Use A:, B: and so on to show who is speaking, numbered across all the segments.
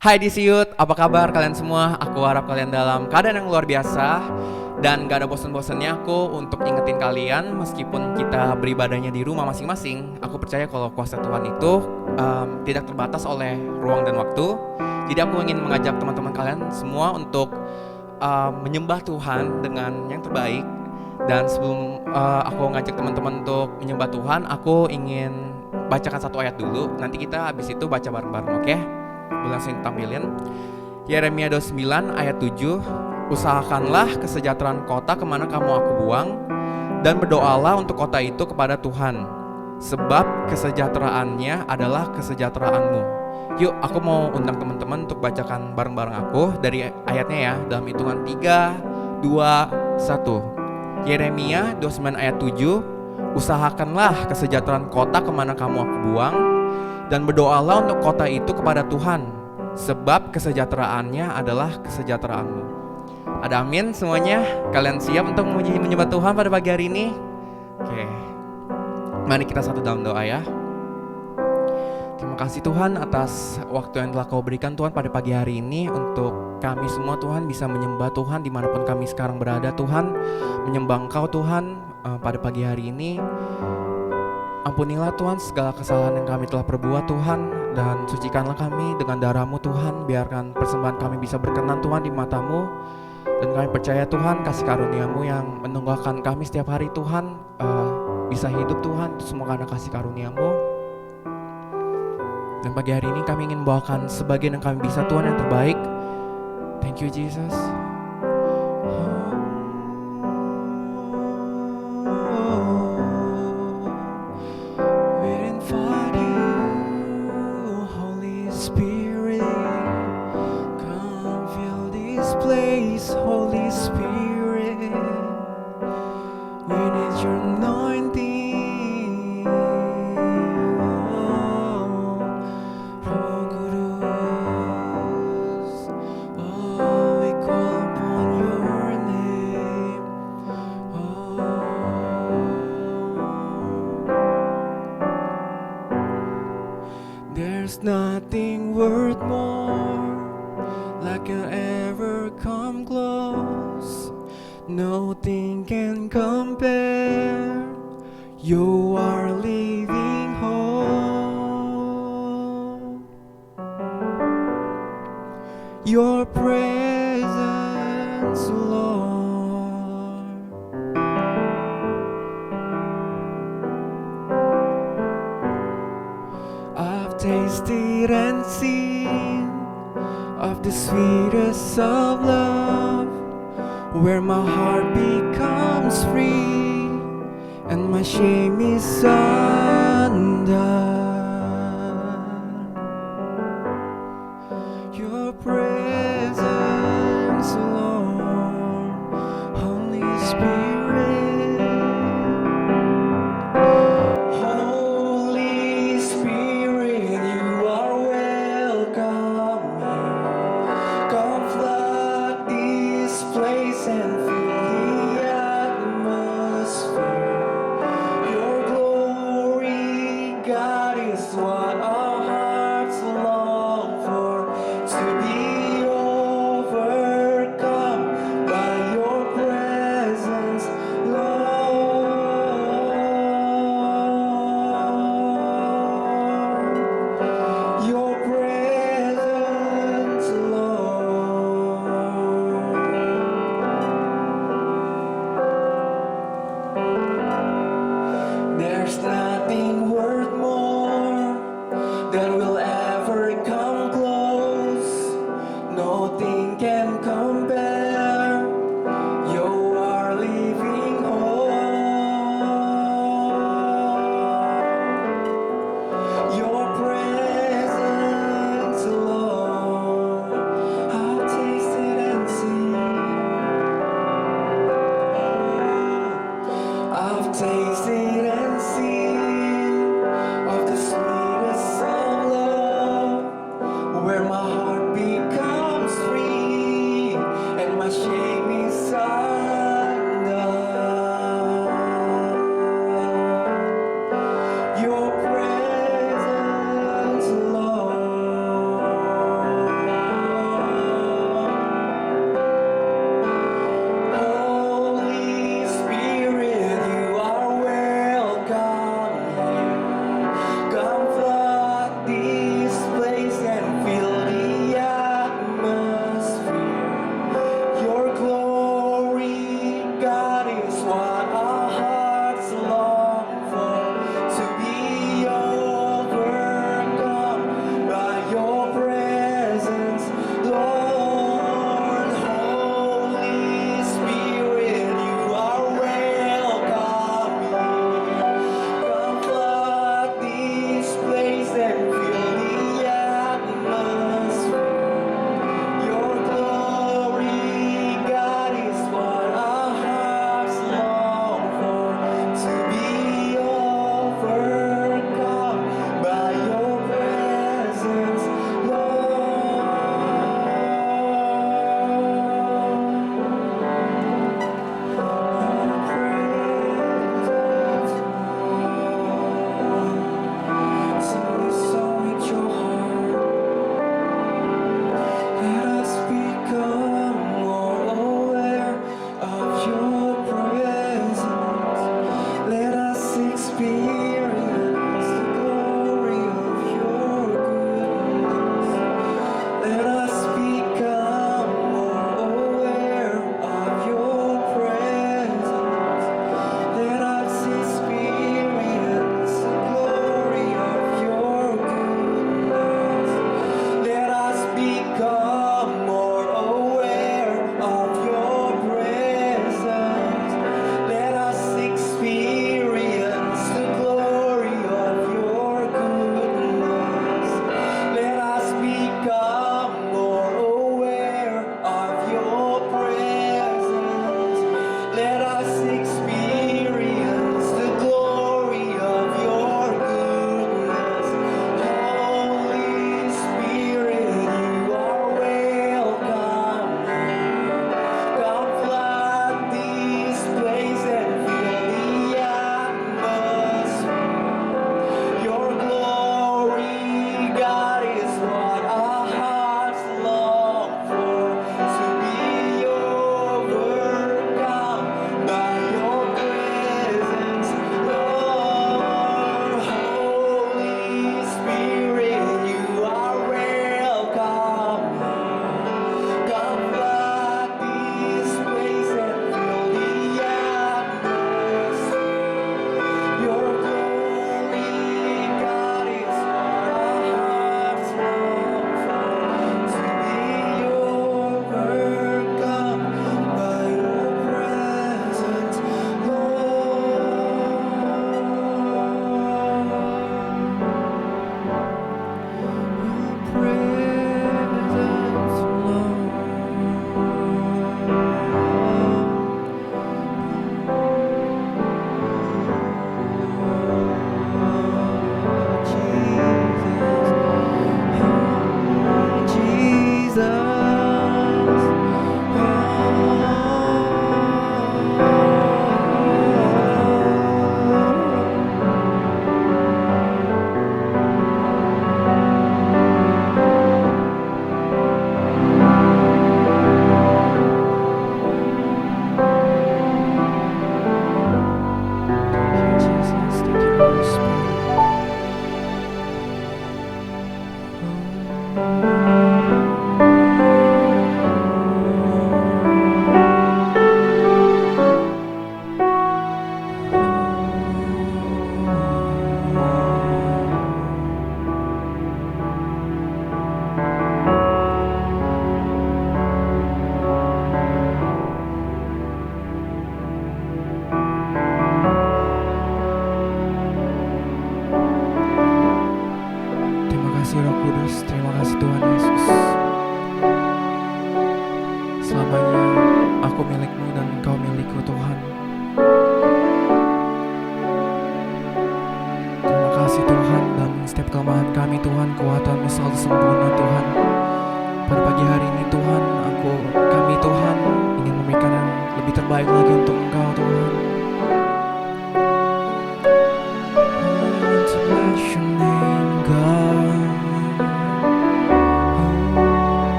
A: Hai Disiut, apa kabar kalian semua? Aku harap kalian dalam keadaan yang luar biasa dan gak ada bosen-bosennya aku untuk ingetin kalian meskipun kita beribadahnya di rumah masing-masing. Aku percaya kalau kuasa Tuhan itu tidak terbatas oleh ruang dan waktu. Jadi aku ingin mengajak teman-teman kalian semua untuk menyembah Tuhan dengan yang terbaik. Dan sebelum aku ngajak teman-teman untuk menyembah Tuhan, aku ingin bacakan satu ayat dulu. Nanti kita habis itu baca bareng-bareng, oke? Boleh langsung tampilin. Yeremia 29 ayat 7. Usahakanlah kesejahteraan kota kemana kamu aku buang, dan berdoalah untuk kota itu kepada Tuhan, sebab kesejahteraannya adalah kesejahteraanmu. Yuk, aku mau undang teman-teman untuk bacakan bareng-bareng aku dari ayatnya ya, dalam hitungan 3, 2, 1. Yeremia 29 ayat 7. Usahakanlah kesejahteraan kota kemana kamu aku buang, dan berdoalah untuk kota itu kepada Tuhan, sebab kesejahteraannya adalah kesejahteraanmu. Ada amin semuanya? Kalian siap untuk menyembah Tuhan pada pagi hari ini? Oke, mari kita satu dalam doa ya. Terima kasih Tuhan atas waktu yang telah Kau berikan Tuhan pada pagi hari ini untuk kami semua Tuhan bisa menyembah Tuhan dimanapun kami sekarang berada Tuhan. Menyembah Engkau Tuhan pada pagi hari ini. Ampunilah Tuhan segala kesalahan yang kami telah perbuat Tuhan, dan sucikanlah kami dengan darah-Mu Tuhan. Biarkan persembahan kami bisa berkenan Tuhan di mata-Mu, dan kami percaya Tuhan kasih karunia-Mu yang menunggalkan kami setiap hari Tuhan bisa hidup Tuhan, itu semua karena kasih karunia-Mu. Dan pagi hari ini kami ingin bawakan sebagian yang kami bisa Tuhan yang terbaik. Thank you Jesus.
B: Holy Spirit, we need your anointing. Roh Kudus, we call upon your name. There's nothing worth more like you ever come close. Nothing can compare. You are living hope. Your presence, Lord. I've tasted and seen of the sweetest of love, where my heart becomes free and my shame is undone. Your presence, Lord, Holy Spirit. Holy Spirit, you are welcome. Come flood this place and fill the atmosphere. Your glory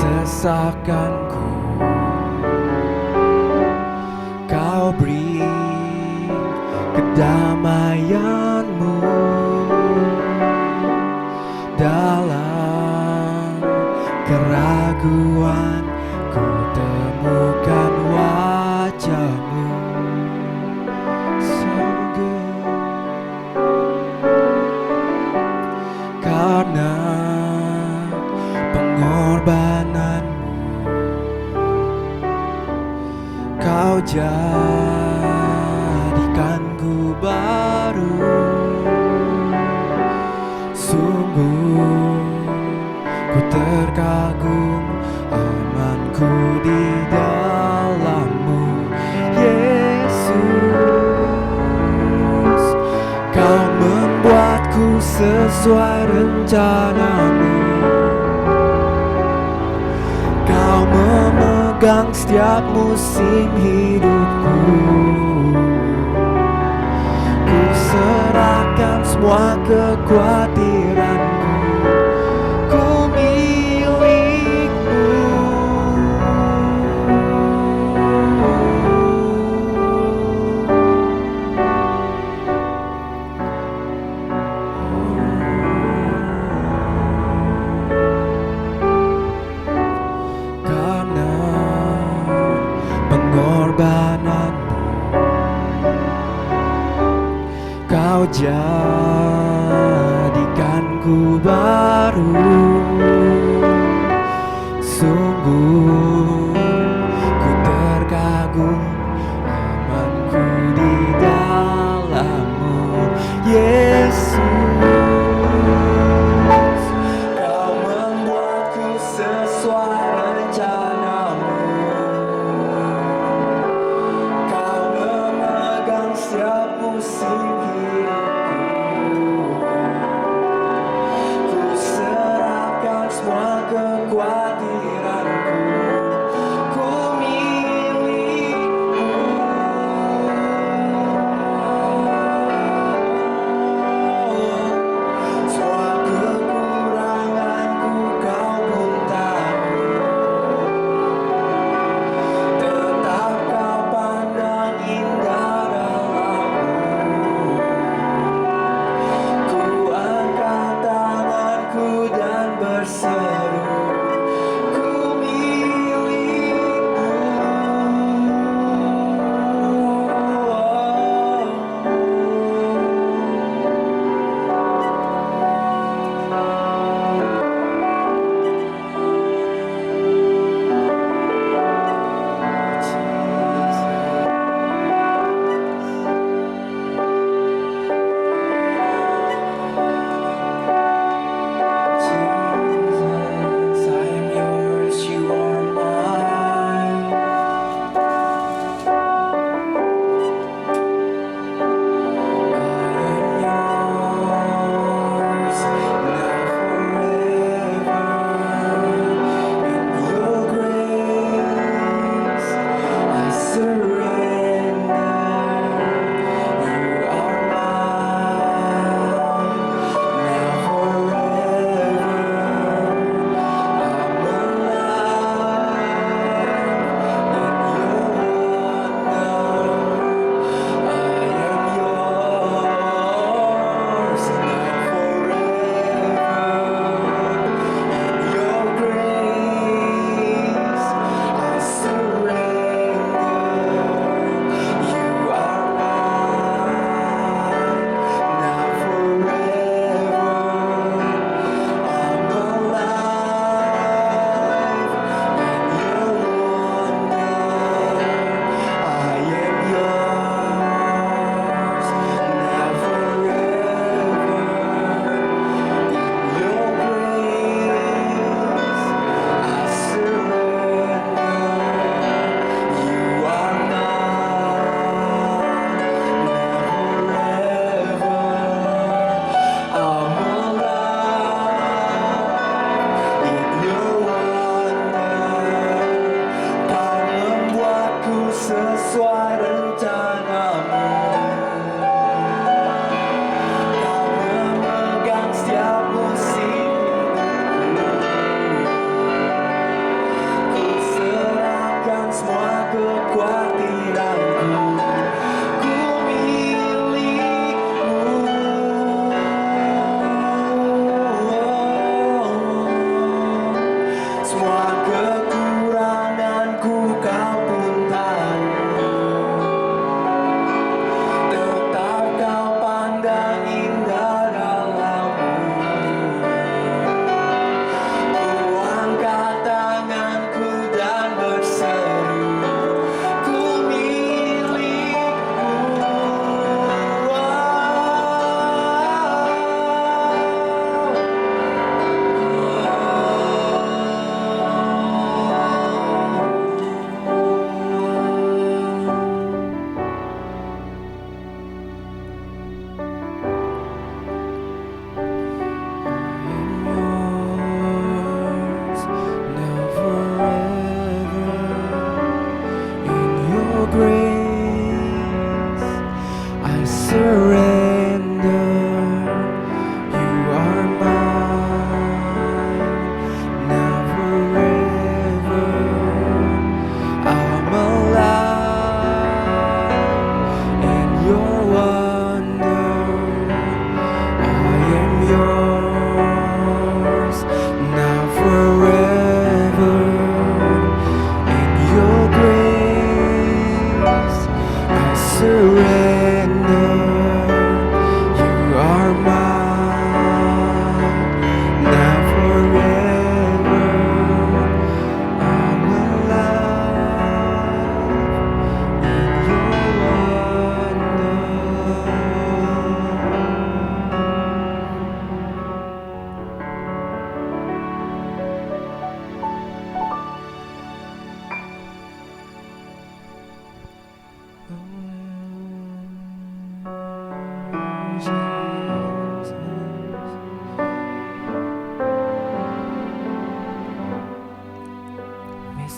B: sesakanku. Kau beri kedamaianmu dalam keraguan. Ku temukan wajahmu, so good. Karena pengorbananmu, kau jadikanku baru. Sungguh ku terkagum, amanku di dalammu, Yesus. Kau membuatku sesuai rencanamu. Kau memegang setiap musim hidupku. Ku serahkan semua kekhawatiranku. Ku milikmu. Karena pengorbananmu, kau jadikanku baru. Sungguh ku terkagum, amanku di dalammu, Yesus. Kau membuatku sesuai rencanamu. Kau memegang setiap musim hidupku. Ku serahkan semua kekhawatiranku. Ku milikmu. Semua kekuranganku kau pun tahu. Tetap kau pandang indah dalammu. Ku angkat tanganku dan berseru, ku milikmu. Jesus.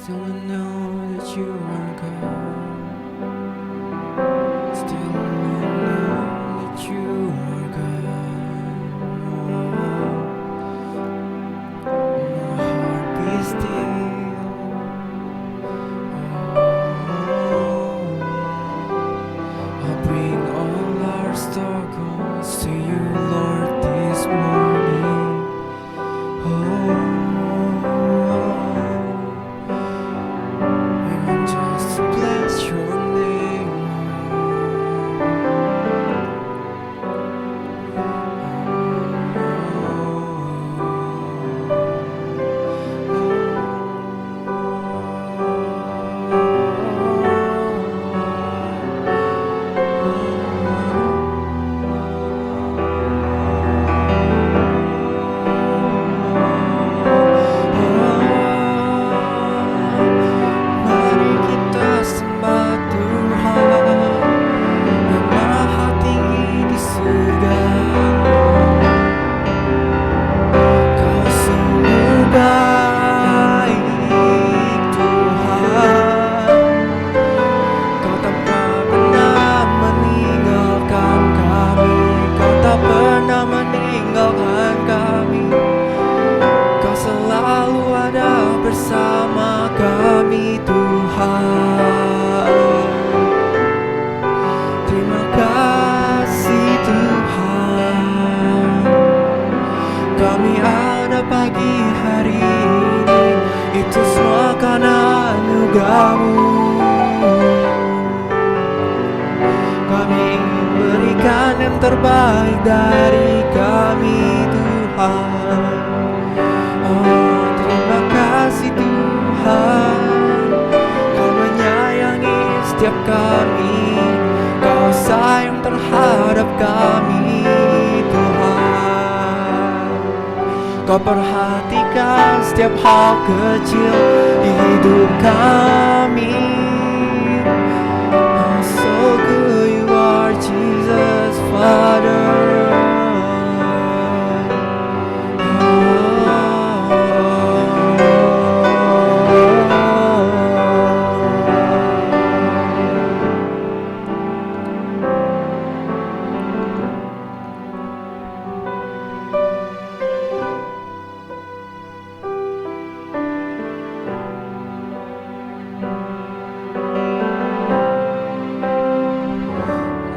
B: Still I know that you are God. Still I know that you are God. My heart be still. I'll bring all our struggles to you, Lord, this morning. We want just to bless your name. Mari kita sembah Tuhan yang maha tinggi di surga. Kau sungguh baik, Tuhan. Kau tak pernah meninggalkan kami. Kau tak pernah meninggalkan kami. Kau selalu ada bersama kami, Tuhan. Terima kasih, Tuhan. Kami ada pagi hari ini, itu semua karena anugerah-Mu. Kami ingin berikan yang terbaik dari kami, Tuhan. Oh, terima kasih, Tuhan. Kau menyayangi setiap kami. Kau sayang terhadap kami, Tuhan. Kau perhatikan setiap hal kecil di hidup kami. Oh, so good you are, Jesus, Father.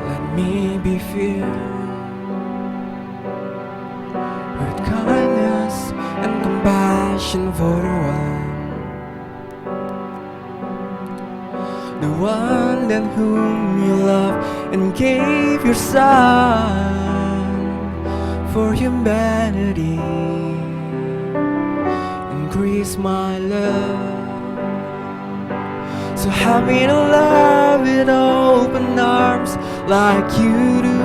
B: Let me be filled with kindness and compassion for the one than whom you love and gave your son for humanity. Increase my love. So help me to love with open arms like you do.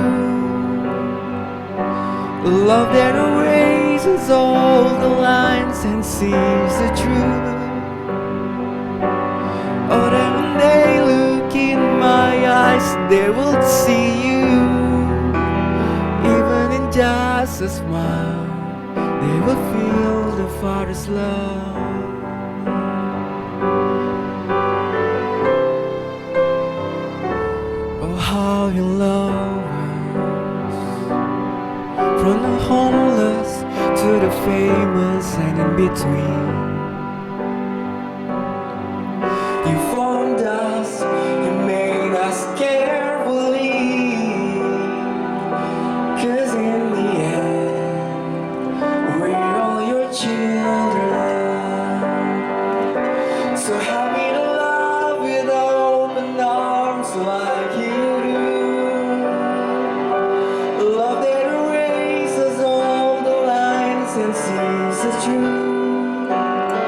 B: Love that erases all the lines and sees the truth. Oh, that when they look in my eyes, they will see you. Even in just a smile, they will feel the Father's love. Oh, how you love us. From the homeless to the famous and in between. You formed us, you made us carefully. 'Cause in the end, we're all your children. So help me to love with open arms like you do. Love that erases all the lines and sees the truth.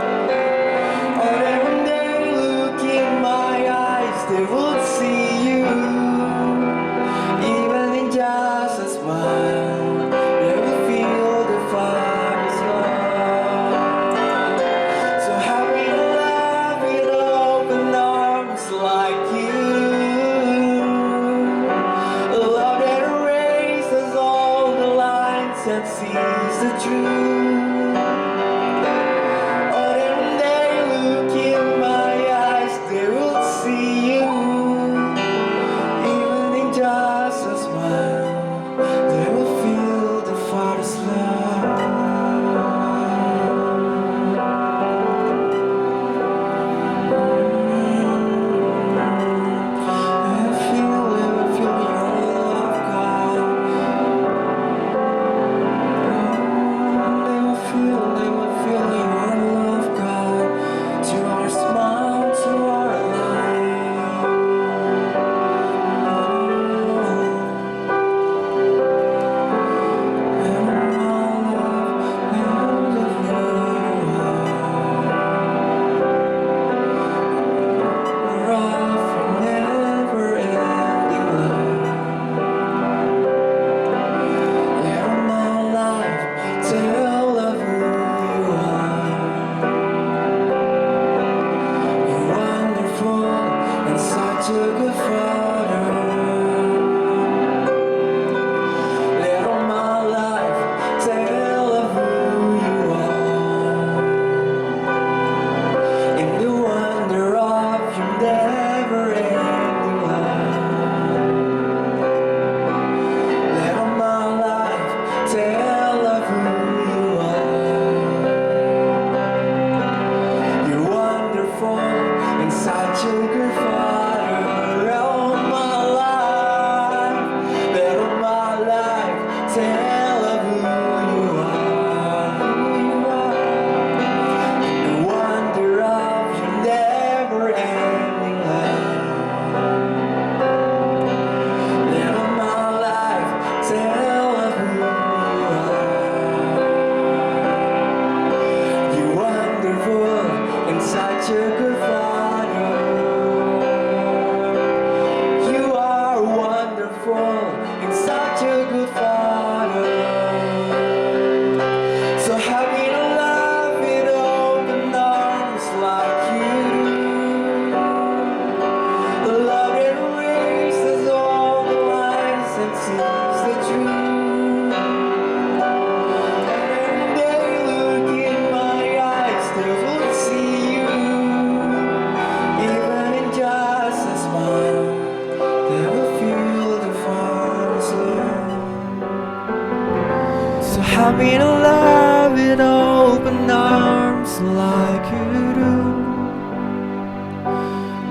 B: just like you do.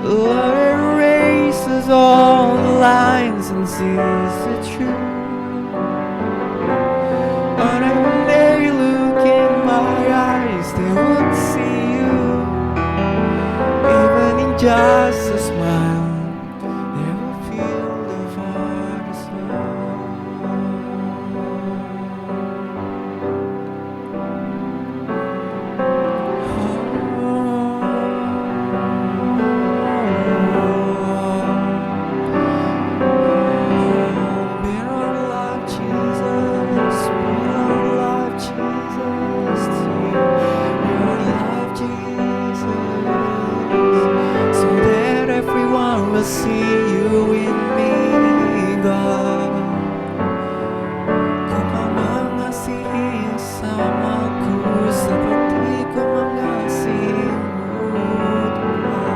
B: Lord erases all the lines and sees the truth. And when they look in my eyes, they would see you. Even in just a smile, they will feel the Father's see you in me, God. Ku mau mengasihi yang samaku seperti ku mengasihimu, Tuhan.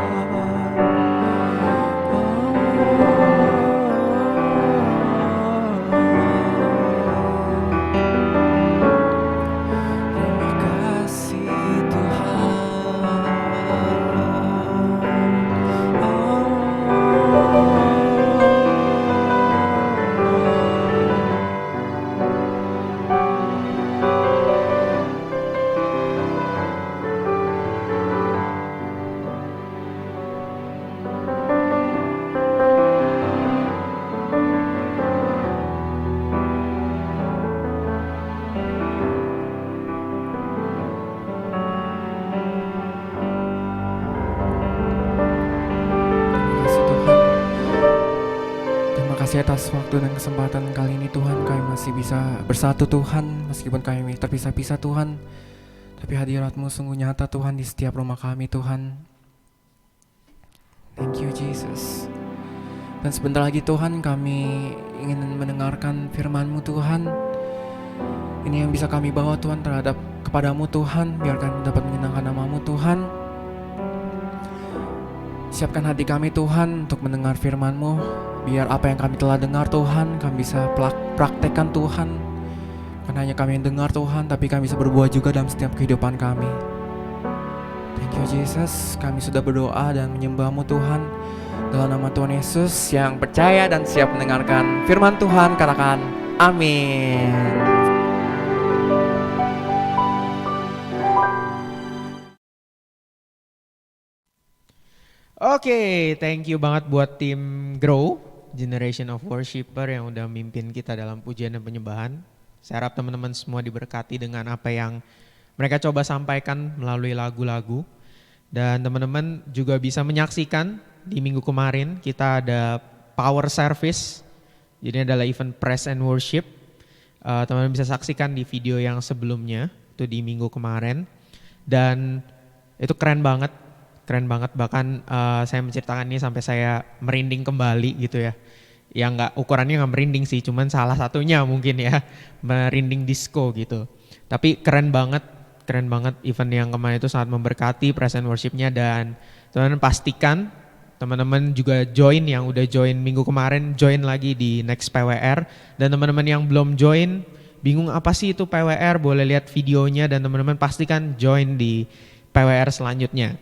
B: Terima kasih Tuhan. Terima kasih atas waktu dan kesempatan kali ini Tuhan. Kami masih bisa bersatu Tuhan, meskipun kami terpisah-pisah Tuhan, tapi hadirat-Mu sungguh nyata Tuhan di setiap rumah kami Tuhan. Thank you Jesus. Dan sebentar lagi Tuhan kami ingin mendengarkan firman-Mu Tuhan. Ini yang bisa kami bawa Tuhan terhadap kepadamu Tuhan, biar kami dapat menyenangkan nama-Mu Tuhan. Siapkan hati kami Tuhan untuk mendengar firman-Mu, biar apa yang kami telah dengar Tuhan kami bisa praktekkan Tuhan. Karena hanya kami yang dengar Tuhan, tapi kami bisa berbuat juga dalam setiap kehidupan kami. Thank you Jesus, kami sudah berdoa dan menyembah-Mu Tuhan. Dalam nama Tuhan Yesus, yang percaya dan siap mendengarkan firman Tuhan katakan amin.
C: Oke, thank you banget buat tim Grow, Generation of Worshipper yang udah mimpin kita dalam pujian dan penyembahan. Saya harap teman-teman semua diberkati dengan apa yang mereka coba sampaikan melalui lagu-lagu. Dan teman-teman juga bisa menyaksikan di minggu kemarin kita ada Power Service. Jadi adalah event Praise and Worship. Teman-teman bisa saksikan di video yang sebelumnya, itu di minggu kemarin. Dan itu keren banget. Bahkan saya menceritakan ini sampai saya merinding kembali gitu ya. Yang ukurannya nggak merinding sih, cuman salah satunya mungkin ya, merinding disco gitu. Tapi keren banget event yang kemarin itu sangat memberkati present worship-nya. Dan teman-teman pastikan teman-teman juga join, yang udah join minggu kemarin join lagi di next PWR. Dan teman-teman yang belum join, bingung apa sih itu PWR, boleh lihat videonya dan teman-teman pastikan join di PWR selanjutnya.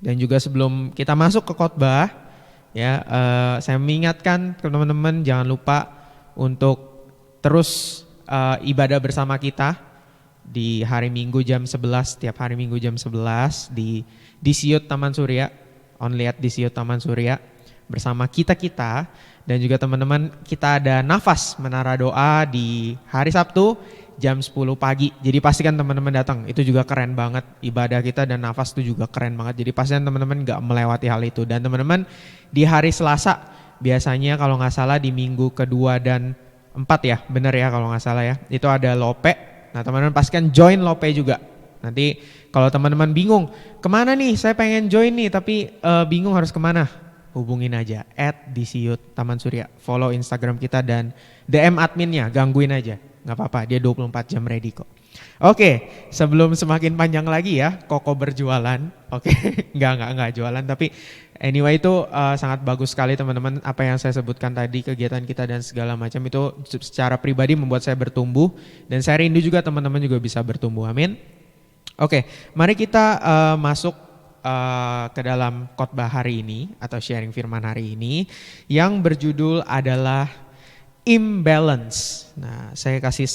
C: Dan juga sebelum kita masuk ke khotbah, ya, saya mengingatkan ke teman-teman jangan lupa untuk terus ibadah bersama kita di hari Minggu jam 11, setiap hari Minggu jam 11 di Siut Taman Surya, only at di Siut Taman Surya bersama kita-kita. Dan juga teman-teman kita ada nafas menara doa di hari Sabtu jam 10 pagi. Jadi pastikan teman-teman datang. Itu juga keren banget ibadah kita, dan nafas itu juga keren banget. Jadi pastikan teman-teman gak melewati hal itu. Dan teman-teman di hari Selasa biasanya kalau gak salah di minggu kedua dan 4 ya, bener ya kalau gak salah ya, itu ada Lope. Nah teman-teman pastikan join Lope juga. Nanti kalau teman-teman bingung kemana nih, saya pengen join nih tapi bingung harus kemana, hubungin aja @disiut Taman Surya, follow Instagram kita dan DM adminnya, gangguin aja, nggak apa-apa, dia 24 jam ready kok. Oke, sebelum semakin panjang lagi ya, Koko berjualan. Oke, nggak jualan, tapi anyway itu sangat bagus sekali teman-teman, apa yang saya sebutkan tadi, kegiatan kita dan segala macam itu secara pribadi membuat saya bertumbuh, dan saya rindu juga teman-teman juga bisa bertumbuh, amin. Oke, mari kita masuk ke dalam khotbah hari ini atau sharing firman hari ini yang berjudul adalah imbalance. Nah, saya kasih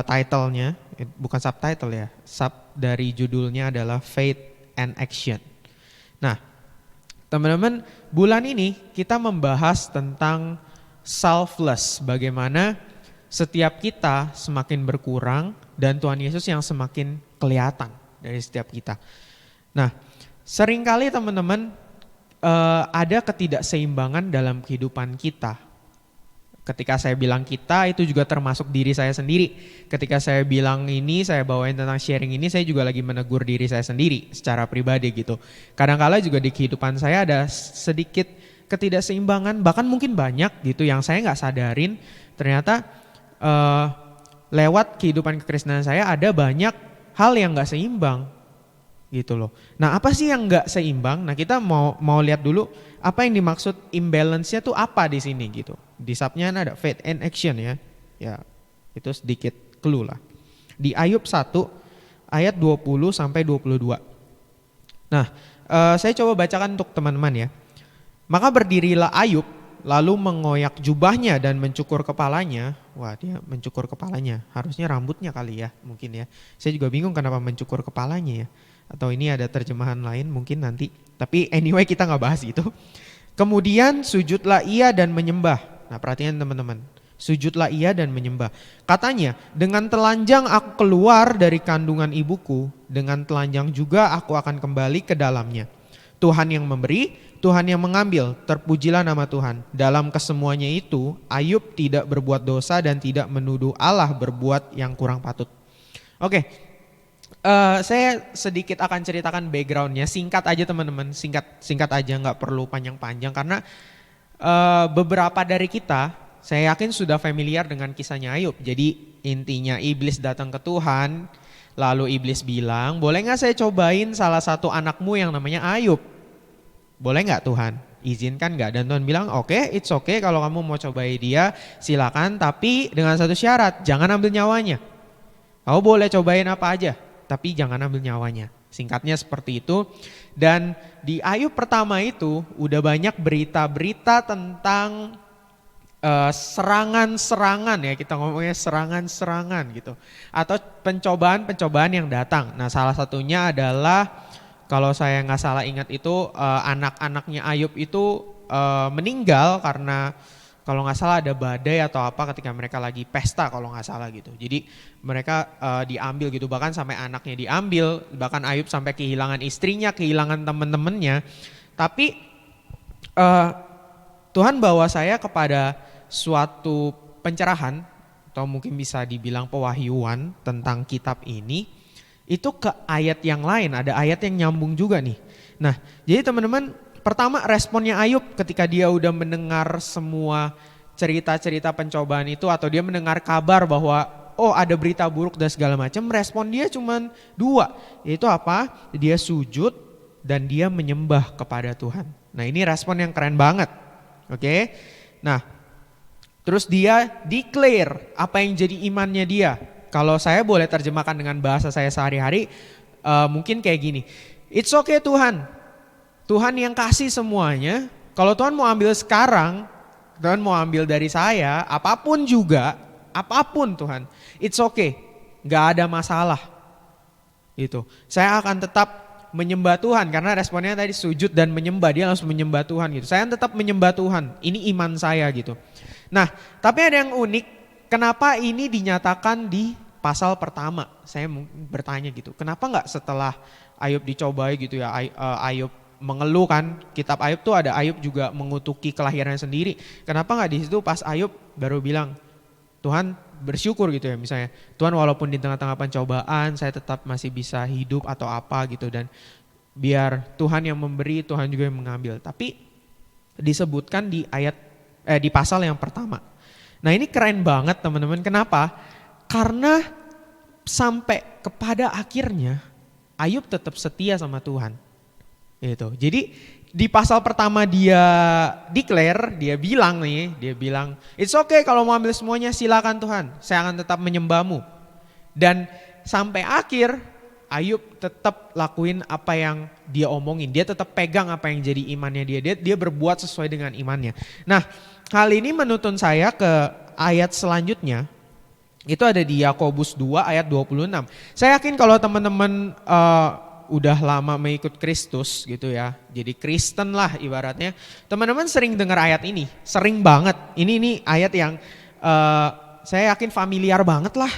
C: title-nya, bukan subtitle ya, sub dari judulnya adalah faith and action. Nah, teman-teman, bulan ini kita membahas tentang selfless, bagaimana setiap kita semakin berkurang dan Tuhan Yesus yang semakin kelihatan dari setiap kita. Nah, seringkali teman-teman ada ketidakseimbangan dalam kehidupan kita. Ketika saya bilang kita, itu juga termasuk diri saya sendiri. Ketika saya bilang ini, saya bawain tentang sharing ini, saya juga lagi menegur diri saya sendiri secara pribadi gitu. Kadang-kala juga di kehidupan saya ada sedikit ketidakseimbangan, bahkan mungkin banyak gitu yang saya nggak sadarin. Ternyata lewat kehidupan kekristenan saya ada banyak hal yang nggak seimbang gitu loh. Nah, apa sih yang nggak seimbang? Nah, kita mau lihat dulu apa yang dimaksud imbalance-nya tuh apa di sini gitu. Di subnya ada faith and action ya. Ya, itu sedikit clue lah. Di Ayub 1 ayat 20 sampai 22. Nah, saya coba bacakan untuk teman-teman ya. Maka berdirilah Ayub lalu mengoyak jubahnya dan mencukur kepalanya. Wah, dia mencukur kepalanya. Harusnya rambutnya kali ya, mungkin ya. Saya juga bingung kenapa mencukur kepalanya ya. Atau ini ada terjemahan lain mungkin nanti. Tapi anyway kita gak bahas itu. Kemudian sujudlah ia dan menyembah. Nah, perhatian teman-teman. Sujudlah ia dan menyembah. Katanya, dengan telanjang aku keluar dari kandungan ibuku. Dengan telanjang juga aku akan kembali ke dalamnya. Tuhan yang memberi, Tuhan yang mengambil, terpujilah nama Tuhan. Dalam kesemuanya itu, Ayub tidak berbuat dosa dan tidak menuduh Allah berbuat yang kurang patut. Oke, saya sedikit akan ceritakan backgroundnya, singkat aja teman-teman, singkat aja, nggak perlu panjang-panjang karena beberapa dari kita, saya yakin sudah familiar dengan kisahnya Ayub. Jadi intinya iblis datang ke Tuhan, lalu iblis bilang, boleh nggak saya cobain salah satu anakmu yang namanya Ayub? Boleh nggak Tuhan? Izinkan nggak? Dan Tuhan bilang oke, it's okay kalau kamu mau cobai dia silakan, tapi dengan satu syarat, jangan ambil nyawanya. Kamu boleh cobain apa aja, tapi jangan ambil nyawanya. Singkatnya seperti itu. Dan di Ayub pertama itu udah banyak berita-berita tentang serangan-serangan ya, kita ngomongnya serangan-serangan gitu. Atau pencobaan-pencobaan yang datang. Nah, salah satunya adalah kalau saya nggak salah ingat itu anak-anaknya Ayub itu meninggal karena kalau nggak salah ada badai atau apa ketika mereka lagi pesta kalau nggak salah gitu. Jadi mereka diambil gitu, bahkan sampai anaknya diambil, bahkan Ayub sampai kehilangan istrinya, kehilangan teman-temannya. Tapi Tuhan bawa saya kepada suatu pencerahan atau mungkin bisa dibilang pewahyuan tentang kitab ini. Itu ke ayat yang lain, ada ayat yang nyambung juga nih. Nah, jadi teman-teman, pertama responnya Ayub ketika dia udah mendengar semua cerita-cerita pencobaan itu atau dia mendengar kabar bahwa oh ada berita buruk dan segala macam, respon dia cuma dua, yaitu apa? Dia sujud dan dia menyembah kepada Tuhan. Nah, ini respon yang keren banget. Oke. Nah, terus dia declare apa yang jadi imannya dia. Kalau saya boleh terjemahkan dengan bahasa saya sehari-hari, mungkin kayak gini. It's okay Tuhan. Tuhan yang kasih semuanya. Kalau Tuhan mau ambil sekarang, Tuhan mau ambil dari saya, apapun juga, apapun Tuhan. It's okay. Gak ada masalah. Gitu. Saya akan tetap menyembah Tuhan karena responnya tadi sujud dan menyembah. Dia langsung menyembah Tuhan gitu. Saya tetap menyembah Tuhan. Ini iman saya gitu. Nah, tapi ada yang unik. Kenapa ini dinyatakan di pasal pertama? Saya bertanya gitu. Kenapa nggak setelah Ayub dicobai gitu ya, Ayub mengeluh kan? Kitab Ayub tuh ada Ayub juga mengutuki kelahirannya sendiri. Kenapa nggak di situ pas Ayub baru bilang, Tuhan bersyukur gitu ya misalnya. Tuhan walaupun di tengah-tengah pencobaan saya tetap masih bisa hidup atau apa gitu. Dan biar Tuhan yang memberi, Tuhan juga yang mengambil. Tapi disebutkan di di pasal yang pertama. Nah, ini keren banget teman-teman. Kenapa? Karena sampai kepada akhirnya Ayub tetap setia sama Tuhan. Gitu. Jadi di pasal pertama dia declare, dia bilang, it's okay kalau mau ambil semuanya silakan Tuhan. Saya akan tetap menyembahmu. Dan sampai akhir Ayub tetap lakuin apa yang dia omongin. Dia tetap pegang apa yang jadi imannya dia. Dia berbuat sesuai dengan imannya. Nah, hal ini menuntun saya ke ayat selanjutnya. Itu ada di Yakobus 2 ayat 26. Saya yakin kalau teman-teman udah lama mengikut Kristus gitu ya. Jadi Kristen lah ibaratnya. Teman-teman sering dengar ayat ini. Sering banget. Ini ayat yang saya yakin familiar banget lah.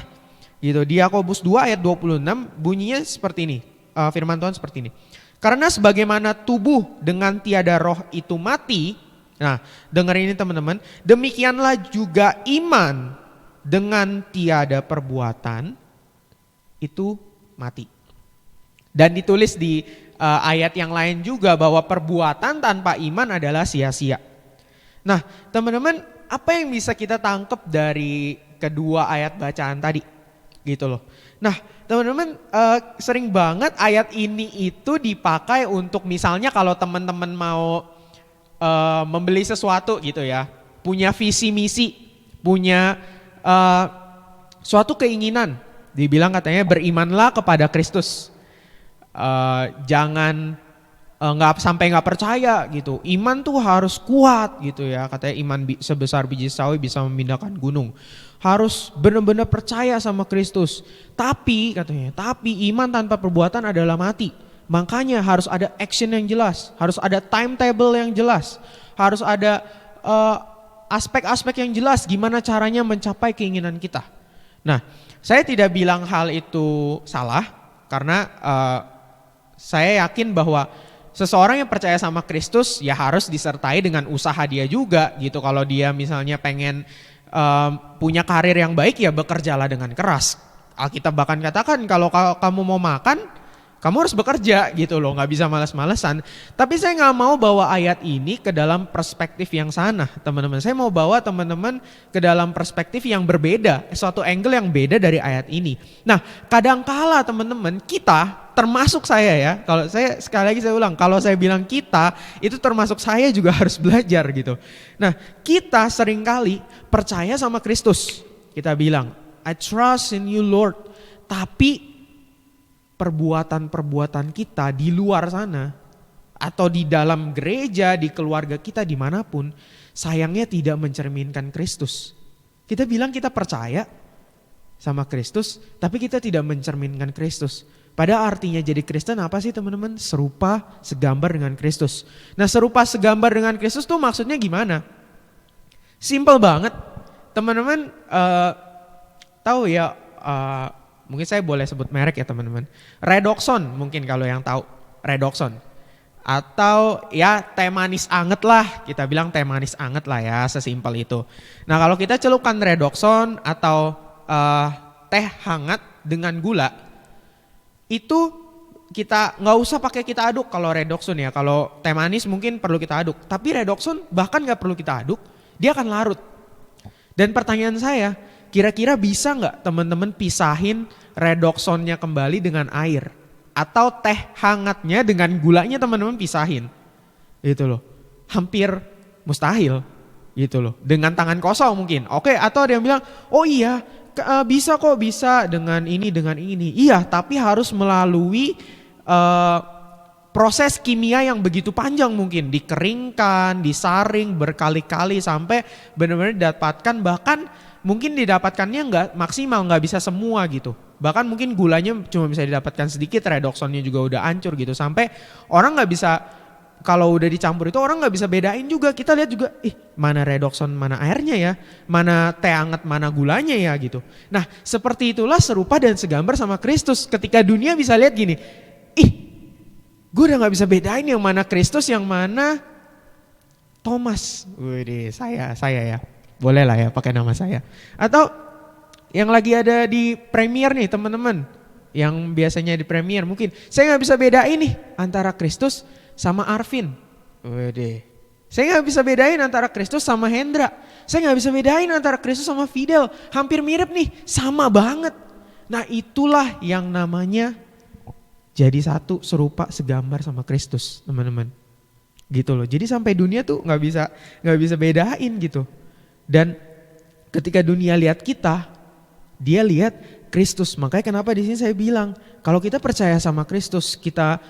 C: Gitu. Di Yakobus 2 ayat 26 bunyinya seperti ini. Firman Tuhan seperti ini. Karena sebagaimana tubuh dengan tiada roh itu mati. Nah, dengar ini teman-teman. Demikianlah juga iman dengan tiada perbuatan itu mati. Dan ditulis di ayat yang lain juga bahwa perbuatan tanpa iman adalah sia-sia. Nah, teman-teman, apa yang bisa kita tangkap dari kedua ayat bacaan tadi? Gitu loh. Nah, teman-teman, sering banget ayat ini itu dipakai untuk misalnya kalau teman-teman mau membeli sesuatu gitu ya, punya visi misi, punya suatu keinginan, dibilang katanya berimanlah kepada Kristus, jangan sampai nggak percaya gitu. Iman tuh harus kuat gitu ya, katanya iman sebesar biji sawi bisa memindahkan gunung. Harus benar-benar percaya sama Kristus. Tapi katanya, tapi iman tanpa perbuatan adalah mati. Makanya harus ada action yang jelas, harus ada timetable yang jelas, harus ada aspek-aspek yang jelas gimana caranya mencapai keinginan kita. Nah, saya tidak bilang hal itu salah karena saya yakin bahwa seseorang yang percaya sama Kristus ya harus disertai dengan usaha dia juga gitu. Kalau dia misalnya pengen punya karir yang baik ya bekerjalah dengan keras. Alkitab bahkan katakan kalau kamu mau makan, kamu harus bekerja gitu loh, gak bisa malas-malesan. Tapi saya gak mau bawa ayat ini ke dalam perspektif yang sana teman-teman. Saya mau bawa teman-teman ke dalam perspektif yang berbeda, suatu angle yang beda dari ayat ini. Nah, kadangkala teman-teman kita, termasuk saya ya, kalau saya sekali lagi saya ulang, kalau saya bilang kita, itu termasuk saya juga harus belajar gitu. Nah, kita seringkali percaya sama Kristus. Kita bilang, I trust in you Lord. Tapi perbuatan-perbuatan kita di luar sana, atau di dalam gereja, di keluarga kita, dimanapun, sayangnya tidak mencerminkan Kristus. Kita bilang kita percaya sama Kristus, tapi kita tidak mencerminkan Kristus. Pada artinya jadi Kristen apa sih teman-teman? Serupa, segambar dengan Kristus. Nah, serupa, segambar dengan Kristus tuh maksudnya gimana? Simple banget. Teman-teman tahu ya, mungkin saya boleh sebut merek ya teman-teman. Redoxon mungkin kalau yang tahu. Redoxon. Atau ya teh manis anget lah. Kita bilang teh manis anget lah ya, sesimpel itu. Nah, kalau kita celupkan Redoxon atau teh hangat dengan gula, itu kita nggak usah pakai kita aduk kalau Redoxon ya. Kalau teh manis mungkin perlu kita aduk. Tapi Redoxon bahkan nggak perlu kita aduk, dia akan larut. Dan pertanyaan saya, kira-kira bisa nggak teman-teman pisahin Redoxonnya kembali dengan air? Atau teh hangatnya dengan gulanya teman-teman pisahin? Gitu loh. Hampir mustahil gitu loh. Dengan tangan kosong mungkin. Oke, atau ada yang bilang, oh iya bisa kok, bisa dengan ini, dengan ini. Iya, tapi harus melalui proses kimia yang begitu panjang mungkin. Dikeringkan, disaring berkali-kali sampai benar-benar didapatkan, bahkan mungkin didapatkannya nggak maksimal, nggak bisa semua gitu. Bahkan mungkin gulanya cuma bisa didapatkan sedikit, Redoxonnya juga udah hancur gitu. Sampai orang nggak bisa, kalau udah dicampur itu orang nggak bisa bedain juga. Kita lihat juga, mana Redoxon, mana airnya ya, mana teh hangat, mana gulanya ya gitu. Nah, seperti itulah serupa dan segambar sama Kristus. Ketika dunia bisa lihat gini, gue udah nggak bisa bedain yang mana Kristus, yang mana Thomas. Wih, saya ya. Boleh lah ya pakai nama saya. Atau yang lagi ada di Premier nih teman-teman, yang biasanya di Premier mungkin saya nggak bisa bedain nih antara Kristus sama Arvin. Wede. Saya nggak bisa bedain antara Kristus sama Hendra. Saya nggak bisa bedain antara Kristus sama Fidel. Hampir mirip nih, sama banget. Nah, itulah yang namanya jadi satu, serupa, segambar sama Kristus, teman-teman. Gitu loh. Jadi sampai dunia tuh nggak bisa bedain gitu. Dan ketika dunia lihat kita, dia lihat Kristus. Makanya kenapa di sini saya bilang, kalau kita percaya sama Kristus, kita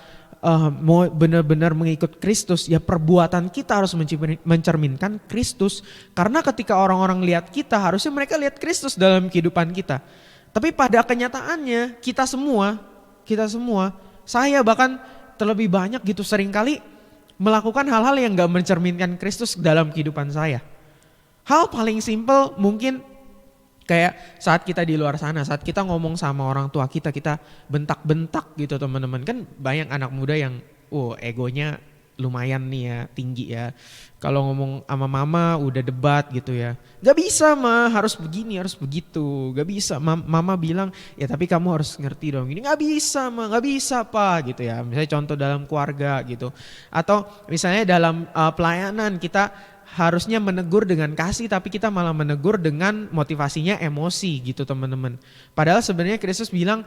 C: mau benar-benar mengikut Kristus, ya perbuatan kita harus mencerminkan Kristus. Karena ketika orang-orang lihat kita, harusnya mereka lihat Kristus dalam kehidupan kita. Tapi pada kenyataannya kita semua, saya bahkan terlebih banyak gitu seringkali melakukan hal-hal yang gak mencerminkan Kristus dalam kehidupan saya. Hal paling simpel mungkin kayak saat kita di luar sana, saat kita ngomong sama orang tua kita bentak-bentak gitu teman-teman. Kan banyak anak muda yang egonya lumayan nih ya, tinggi ya. Kalau ngomong sama mama udah debat gitu ya. Gak bisa mah, harus begini, harus begitu. Gak bisa, mama bilang ya tapi kamu harus ngerti dong. Ini gak bisa mah, gak bisa pak gitu ya. Misalnya contoh dalam keluarga gitu. Atau misalnya dalam pelayanan kita harusnya menegur dengan kasih tapi kita malah menegur dengan motivasinya emosi gitu teman-teman. Padahal sebenarnya Kristus bilang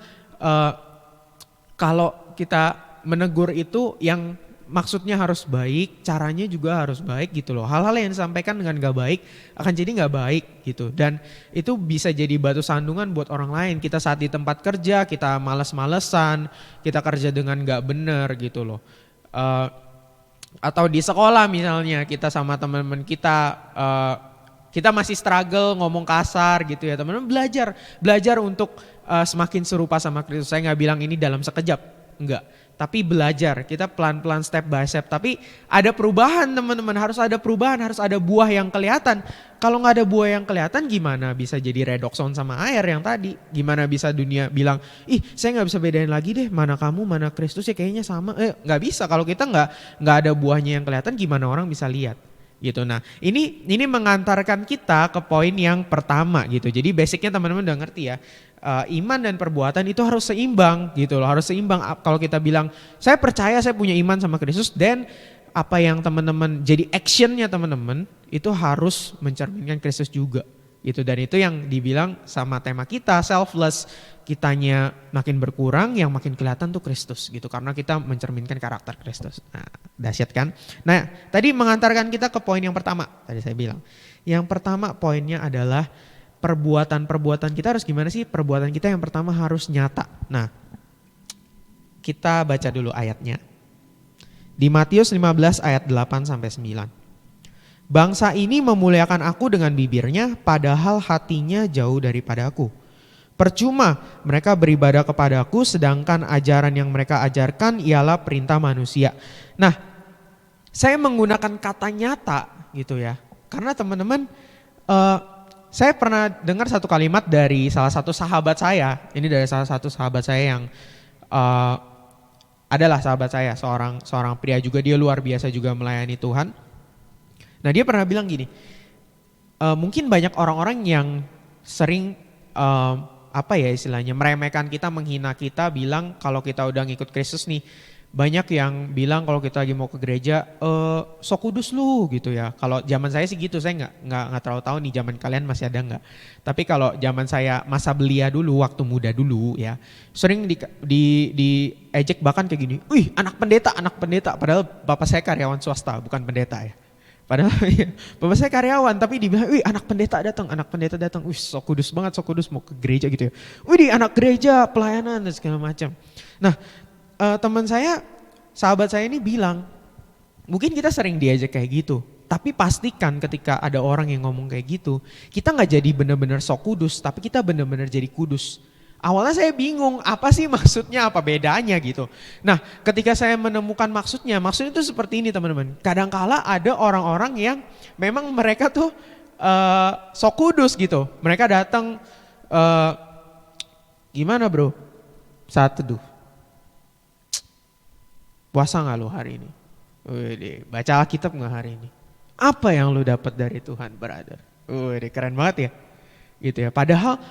C: kalau kita menegur itu yang maksudnya harus baik, caranya juga harus baik gitu loh. Hal-hal yang disampaikan dengan gak baik akan jadi gak baik gitu. Dan itu bisa jadi batu sandungan buat orang lain. Kita saat di tempat kerja, kita males-malesan, kita kerja dengan gak bener gitu loh. Atau di sekolah misalnya kita sama teman-teman kita masih struggle ngomong kasar gitu ya teman-teman. Belajar untuk semakin serupa sama Kristus. Saya gak bilang ini dalam sekejap, enggak. Tapi belajar, kita pelan-pelan step by step. Tapi ada perubahan teman-teman, harus ada perubahan, harus ada buah yang kelihatan. Kalau nggak ada buah yang kelihatan gimana bisa jadi redoxon sama air yang tadi. Gimana bisa dunia bilang, saya nggak bisa bedain lagi deh mana kamu, mana Kristus ya kayaknya sama. Nggak bisa, kalau kita nggak ada buahnya yang kelihatan gimana orang bisa lihat. Gitu. Nah ini mengantarkan kita ke poin yang pertama gitu. Jadi basicnya teman-teman udah ngerti ya. Iman dan perbuatan itu harus seimbang gitu loh, harus seimbang. Kalau kita bilang saya percaya saya punya iman sama Kristus, dan apa yang teman-teman jadi actionnya teman-teman itu harus mencerminkan Kristus juga gitu. Dan itu yang dibilang sama tema kita selfless, kitanya makin berkurang yang makin kelihatan tuh Kristus gitu, karena kita mencerminkan karakter Kristus. Nah dahsyat kan. Nah tadi mengantarkan kita ke poin yang pertama, tadi saya bilang yang pertama poinnya adalah perbuatan kita harus gimana sih? Perbuatan kita yang pertama harus nyata. Nah, kita baca dulu ayatnya. Di Matius 15 ayat 8 sampai 9. Bangsa ini memuliakan aku dengan bibirnya, padahal hatinya jauh daripada aku. Percuma mereka beribadah kepadaku, sedangkan ajaran yang mereka ajarkan ialah perintah manusia. Nah, saya menggunakan kata nyata gitu ya. Karena teman-teman, saya pernah dengar satu kalimat dari salah satu sahabat saya. Ini dari salah satu sahabat saya yang adalah sahabat saya, seorang pria juga, dia luar biasa juga melayani Tuhan. Nah dia pernah bilang gini, mungkin banyak orang-orang yang sering istilahnya meremehkan kita, menghina kita, bilang kalau kita udah ngikut Kristus nih. Banyak yang bilang kalau kita lagi mau ke gereja, sok kudus lu gitu ya. Kalau zaman saya sih gitu, saya nggak terlalu tahu nih zaman kalian masih ada nggak. Tapi kalau zaman saya masa belia dulu, waktu muda dulu ya, sering di ejek bahkan kayak gini, wih anak pendeta. Padahal bapak saya karyawan swasta, bukan pendeta ya. Padahal bapak saya karyawan, tapi dibilang, wih anak pendeta datang, wih sok kudus mau ke gereja gitu ya. Wih di anak gereja pelayanan dan segala macam. Nah teman saya, sahabat saya ini bilang, mungkin kita sering diajak kayak gitu, tapi pastikan ketika ada orang yang ngomong kayak gitu, kita gak jadi benar-benar sok kudus, tapi kita benar-benar jadi kudus. Awalnya saya bingung, apa sih maksudnya, apa bedanya gitu. Nah ketika saya menemukan maksudnya itu seperti ini teman-teman. Kadangkala ada orang-orang yang memang mereka tuh sok kudus gitu. Mereka datang, gimana bro, saat teduh. Puasa gak lu hari ini? Wih, baca Alkitab gak hari ini? Apa yang lu dapat dari Tuhan, brother? Wih, keren banget ya. Gitu ya. Padahal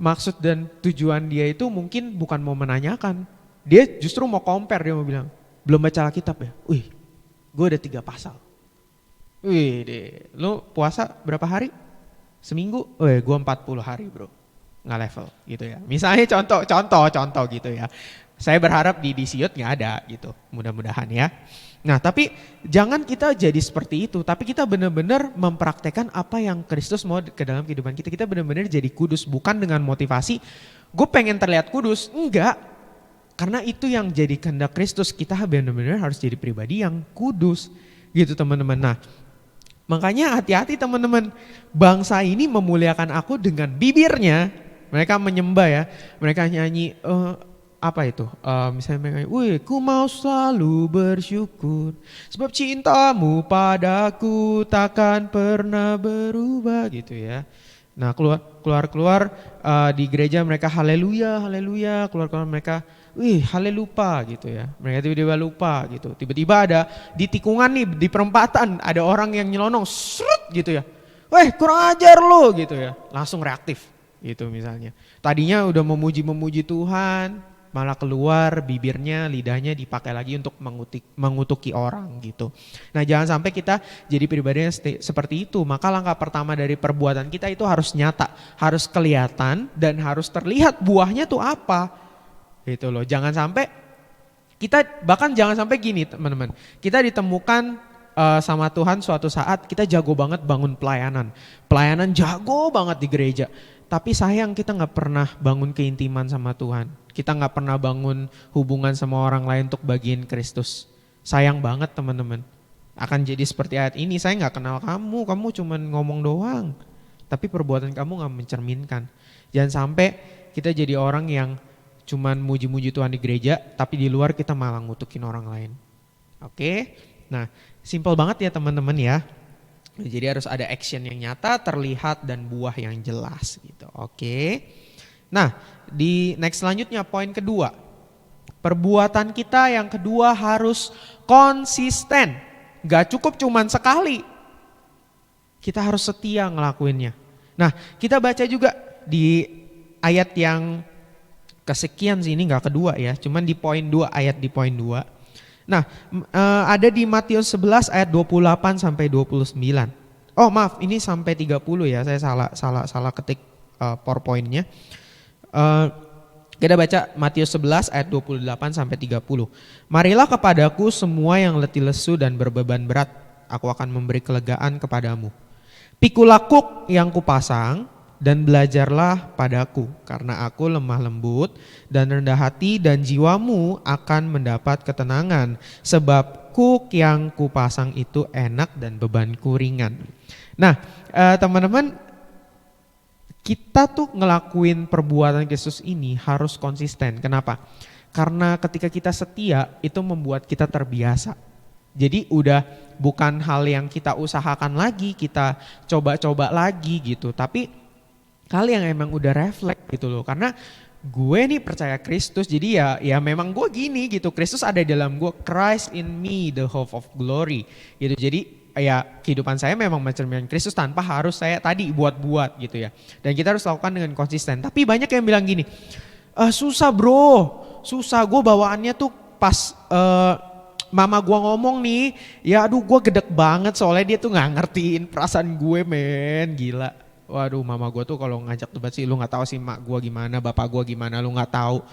C: maksud dan tujuan dia itu mungkin bukan mau menanyakan. Dia justru mau compare, dia mau bilang, belum baca Alkitab ya? Wih, gue ada 3 pasal. Wih, lu puasa berapa hari? Seminggu? Wih, gue 40 hari bro. Nggak level gitu ya. Misalnya contoh gitu ya. Saya berharap di Siut nggak ada gitu, mudah-mudahan ya. Nah tapi jangan kita jadi seperti itu, tapi kita benar-benar mempraktekkan apa yang Kristus mau ke dalam kehidupan kita. Kita benar-benar jadi kudus, bukan dengan motivasi, gue pengen terlihat kudus. Enggak. Karena itu yang jadi kehendak Kristus. Kita benar-benar harus jadi pribadi yang kudus. Gitu teman-teman. Nah, makanya hati-hati teman-teman. Bangsa ini memuliakan aku dengan bibirnya. Mereka menyembah ya. Mereka nyanyi apa itu? Misalnya mereka nyanyi, wih, ku mau selalu bersyukur sebab cintamu padaku takkan pernah berubah gitu ya. Nah keluar di gereja mereka haleluya, haleluya. Keluar mereka, wih, halelupa gitu ya. Mereka tiba-tiba lupa gitu. Tiba-tiba ada di tikungan nih, di perempatan ada orang yang nyelonong, serut gitu ya. Weh, kurang ajar lo gitu ya. Langsung reaktif gitu misalnya. Tadinya udah memuji Tuhan, malah keluar bibirnya, lidahnya dipakai lagi untuk mengutuki orang gitu. Nah jangan sampai kita jadi pribadi yang seperti itu. Maka langkah pertama dari perbuatan kita itu harus nyata, harus kelihatan dan harus terlihat buahnya tuh apa. Gitu loh. Jangan sampai jangan sampai gini teman-teman. Kita ditemukan sama Tuhan suatu saat kita jago banget bangun pelayanan. Pelayanan jago banget di gereja. Tapi sayang kita gak pernah bangun keintiman sama Tuhan. Kita gak pernah bangun hubungan sama orang lain untuk bagiin Kristus. Sayang banget teman-teman. Akan jadi seperti ayat ini, saya gak kenal kamu cuman ngomong doang. Tapi perbuatan kamu gak mencerminkan. Jangan sampai kita jadi orang yang cuman muji-muji Tuhan di gereja, tapi di luar kita malah ngutukin orang lain. Oke? Nah, simple banget ya teman-teman ya. Jadi harus ada action yang nyata, terlihat dan buah yang jelas gitu. Oke. Nah, di next selanjutnya poin kedua. Perbuatan kita yang kedua harus konsisten. Gak cukup cuman sekali. Kita harus setia ngelakuinnya. Nah, kita baca juga di ayat yang kesekian sih, ini gak kedua ya, cuman di poin 2, ayat di poin 2. Nah, ada di Matius 11 ayat 28 sampai 29. Oh maaf, ini sampai 30 ya, saya salah ketik PowerPoint-nya. Kita baca Matius 11 ayat 28 sampai 30. Marilah kepadaku semua yang letih lesu dan berbeban berat, aku akan memberi kelegaan kepadamu. Pikulah kuk yang kupasang dan belajarlah padaku, karena aku lemah lembut dan rendah hati dan jiwamu akan mendapat ketenangan. Sebab kuk yang kupasang itu enak dan bebanku ringan. Nah teman-teman, kita tuh ngelakuin perbuatan Kristus ini harus konsisten. Kenapa? Karena ketika kita setia itu membuat kita terbiasa. Jadi udah bukan hal yang kita usahakan lagi, kita coba-coba lagi gitu. Tapi hal yang emang udah refleks gitu loh. Karena gue nih percaya Kristus, jadi ya memang gue gini gitu. Kristus ada di dalam gue, Christ in me, the hope of glory gitu. Jadi ya kehidupan saya memang mencerminkan Kristus tanpa harus saya tadi buat-buat gitu ya. Dan kita harus lakukan dengan konsisten. Tapi banyak yang bilang gini, susah bro, susah, gue bawaannya tuh pas mama gue ngomong nih, ya aduh gue gedek banget soalnya dia tuh gak ngertiin perasaan gue men, gila. Waduh mama gue tuh kalau ngajak debat sih lu gak tahu sih mak gue gimana, bapak gue gimana, lu gak tahu.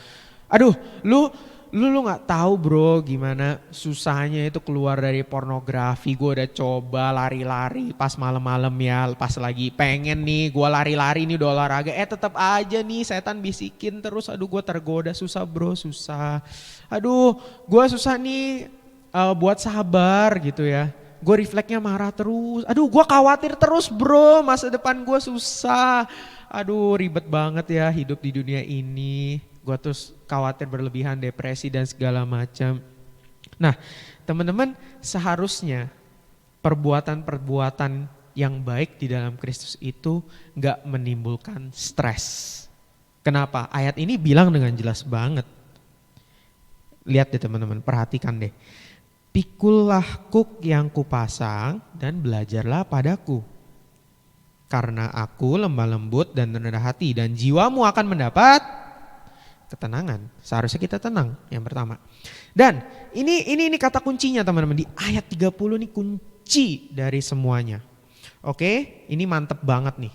C: Aduh lu gak tahu bro gimana susahnya itu keluar dari pornografi. Gue udah coba lari-lari pas malam-malam ya, pas lagi pengen nih gue lari-lari nih udah olahraga, tetap aja nih setan bisikin terus. Aduh gue tergoda, susah bro, susah. Aduh gue susah nih buat sabar gitu ya. Gue refleksnya marah terus, aduh gue khawatir terus bro, masa depan gue susah. Aduh ribet banget ya hidup di dunia ini. Gue terus khawatir berlebihan, depresi dan segala macam. Nah teman-teman, seharusnya perbuatan-perbuatan yang baik di dalam Kristus itu gak menimbulkan stres. Kenapa? Ayat ini bilang dengan jelas banget. Lihat deh teman-teman, perhatikan deh. Pikullah kuk yang kupasang dan belajarlah padaku. Karena aku lemah lembut dan rendah hati dan jiwamu akan mendapat ketenangan. Seharusnya kita tenang yang pertama. Dan ini kata kuncinya teman-teman, di ayat 30 ini kunci dari semuanya. Oke, ini mantep banget nih.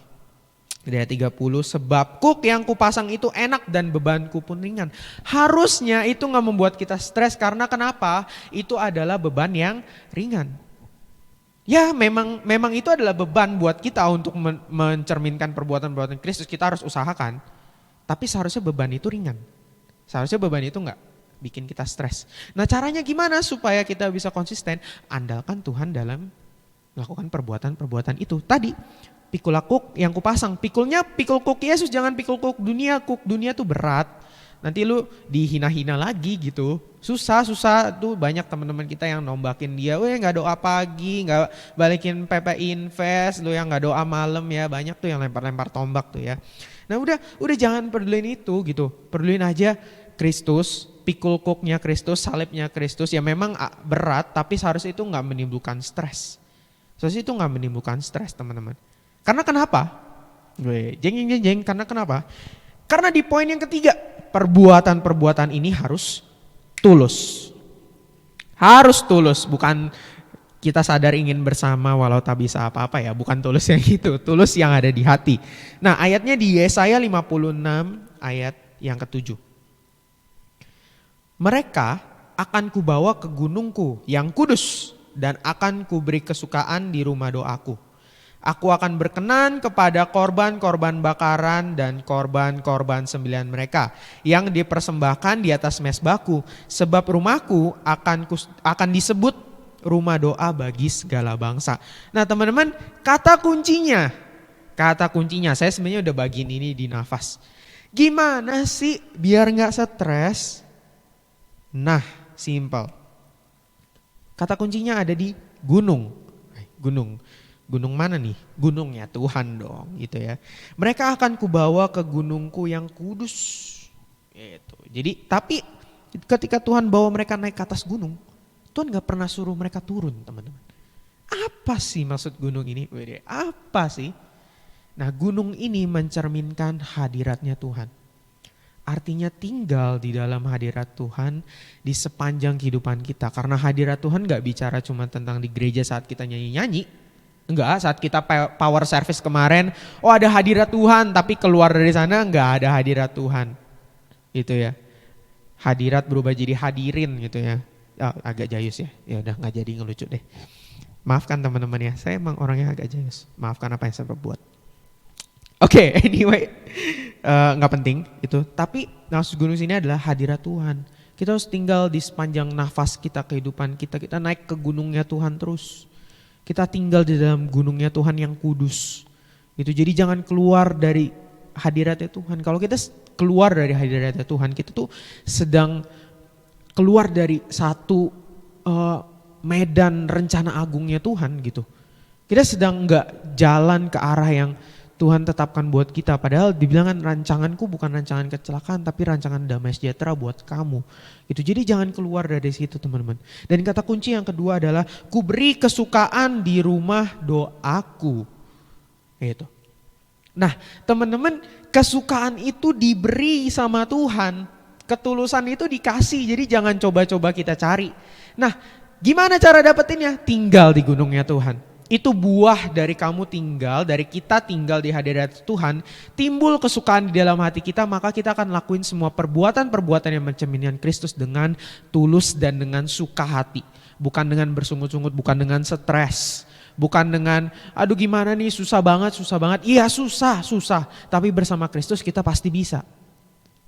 C: Di ayat 30, sebab kuk yang kupasang itu enak dan bebanku pun ringan. Harusnya itu gak membuat kita stres, karena kenapa? Itu adalah beban yang ringan. Ya memang itu adalah beban buat kita untuk mencerminkan perbuatan-perbuatan Kristus, kita harus usahakan. Tapi seharusnya beban itu ringan. Seharusnya beban itu enggak bikin kita stres. Nah caranya gimana supaya kita bisa konsisten? Andalkan Tuhan dalam melakukan perbuatan-perbuatan itu. Tadi pikul aku yang kupasang, pikulnya pikul kuk Yesus, jangan pikul kuk dunia tuh berat. Nanti lu dihina-hina lagi gitu. Susah tuh banyak teman-teman kita yang nombakin dia, nggak doa pagi, nggak balikin PP Invest, lu yang nggak doa malam ya, banyak tuh yang lempar-lempar tombak tuh ya. Nah udah jangan peduliin itu gitu, peduliin aja Kristus, pikul kuknya Kristus, salibnya Kristus, ya memang berat tapi seharusnya itu nggak menimbulkan stres. Seharusnya itu nggak menimbulkan stres teman-teman. Karena kenapa? Jeng, karena kenapa? Karena di poin yang ketiga, perbuatan-perbuatan ini harus tulus. Harus tulus, bukan kita sadar ingin bersama walau tak bisa apa-apa ya, bukan tulus yang itu, tulus yang ada di hati. Nah ayatnya di Yesaya 56 ayat yang ke-7. Mereka akan kubawa ke gunungku yang kudus dan akan kuberi kesukaan di rumah doaku. Aku akan berkenan kepada korban-korban bakaran dan korban-korban sembelihan mereka yang dipersembahkan di atas mezbahku, sebab rumahku akan disebut rumah doa bagi segala bangsa. Nah teman-teman, kata kuncinya saya sebenarnya udah bagiin ini di nafas. Gimana sih biar gak stres? Nah simple. Kata kuncinya ada di gunung. Gunung mana nih? Gunungnya Tuhan dong gitu ya. Mereka akan kubawa ke gunungku yang kudus. Gitu. Jadi tapi ketika Tuhan bawa mereka naik ke atas gunung, Tuhan gak pernah suruh mereka turun teman-teman. Apa sih maksud gunung ini? Apa sih? Nah gunung ini mencerminkan hadiratnya Tuhan. Artinya tinggal di dalam hadirat Tuhan di sepanjang kehidupan kita. Karena hadirat Tuhan gak bicara cuma tentang di gereja saat kita nyanyi-nyanyi. Enggak, saat kita power service kemarin, ada hadirat Tuhan, tapi keluar dari sana enggak ada hadirat Tuhan. Gitu ya. Hadirat berubah jadi hadirin gitu ya. Agak jayus ya. Ya udah enggak jadi ngelucu deh. Maafkan teman-teman ya, saya emang orangnya agak jayus. Maafkan apa yang saya perbuat. Oke, anyway. Enggak penting itu, tapi maksud gunung sini adalah hadirat Tuhan. Kita harus tinggal di sepanjang nafas kita, kehidupan kita naik ke gunungnya Tuhan terus. Kita tinggal di dalam gunungnya Tuhan yang kudus. Itu jadi jangan keluar dari hadiratnya Tuhan. Kalau kita keluar dari hadiratnya Tuhan, kita tuh sedang keluar dari satu medan rencana agungnya Tuhan gitu. Kita sedang enggak jalan ke arah yang Tuhan tetapkan buat kita. Padahal dibilang rancanganku bukan rancangan kecelakaan tapi rancangan damai sejahtera buat kamu. Itu jadi jangan keluar dari situ teman-teman. Dan kata kunci yang kedua adalah ku beri kesukaan di rumah doaku. Itu. Nah teman-teman, kesukaan itu diberi sama Tuhan. Ketulusan itu dikasih, jadi jangan coba-coba kita cari. Nah gimana cara dapetinnya? Tinggal di gunungnya Tuhan. Itu buah dari kamu tinggal, dari kita tinggal di hadirat Tuhan, timbul kesukaan di dalam hati kita, maka kita akan lakuin semua perbuatan-perbuatan yang mencerminkan Kristus dengan tulus dan dengan suka hati. Bukan dengan bersungut-sungut, bukan dengan stres, bukan dengan aduh gimana nih susah banget. Iya susah, tapi bersama Kristus kita pasti bisa.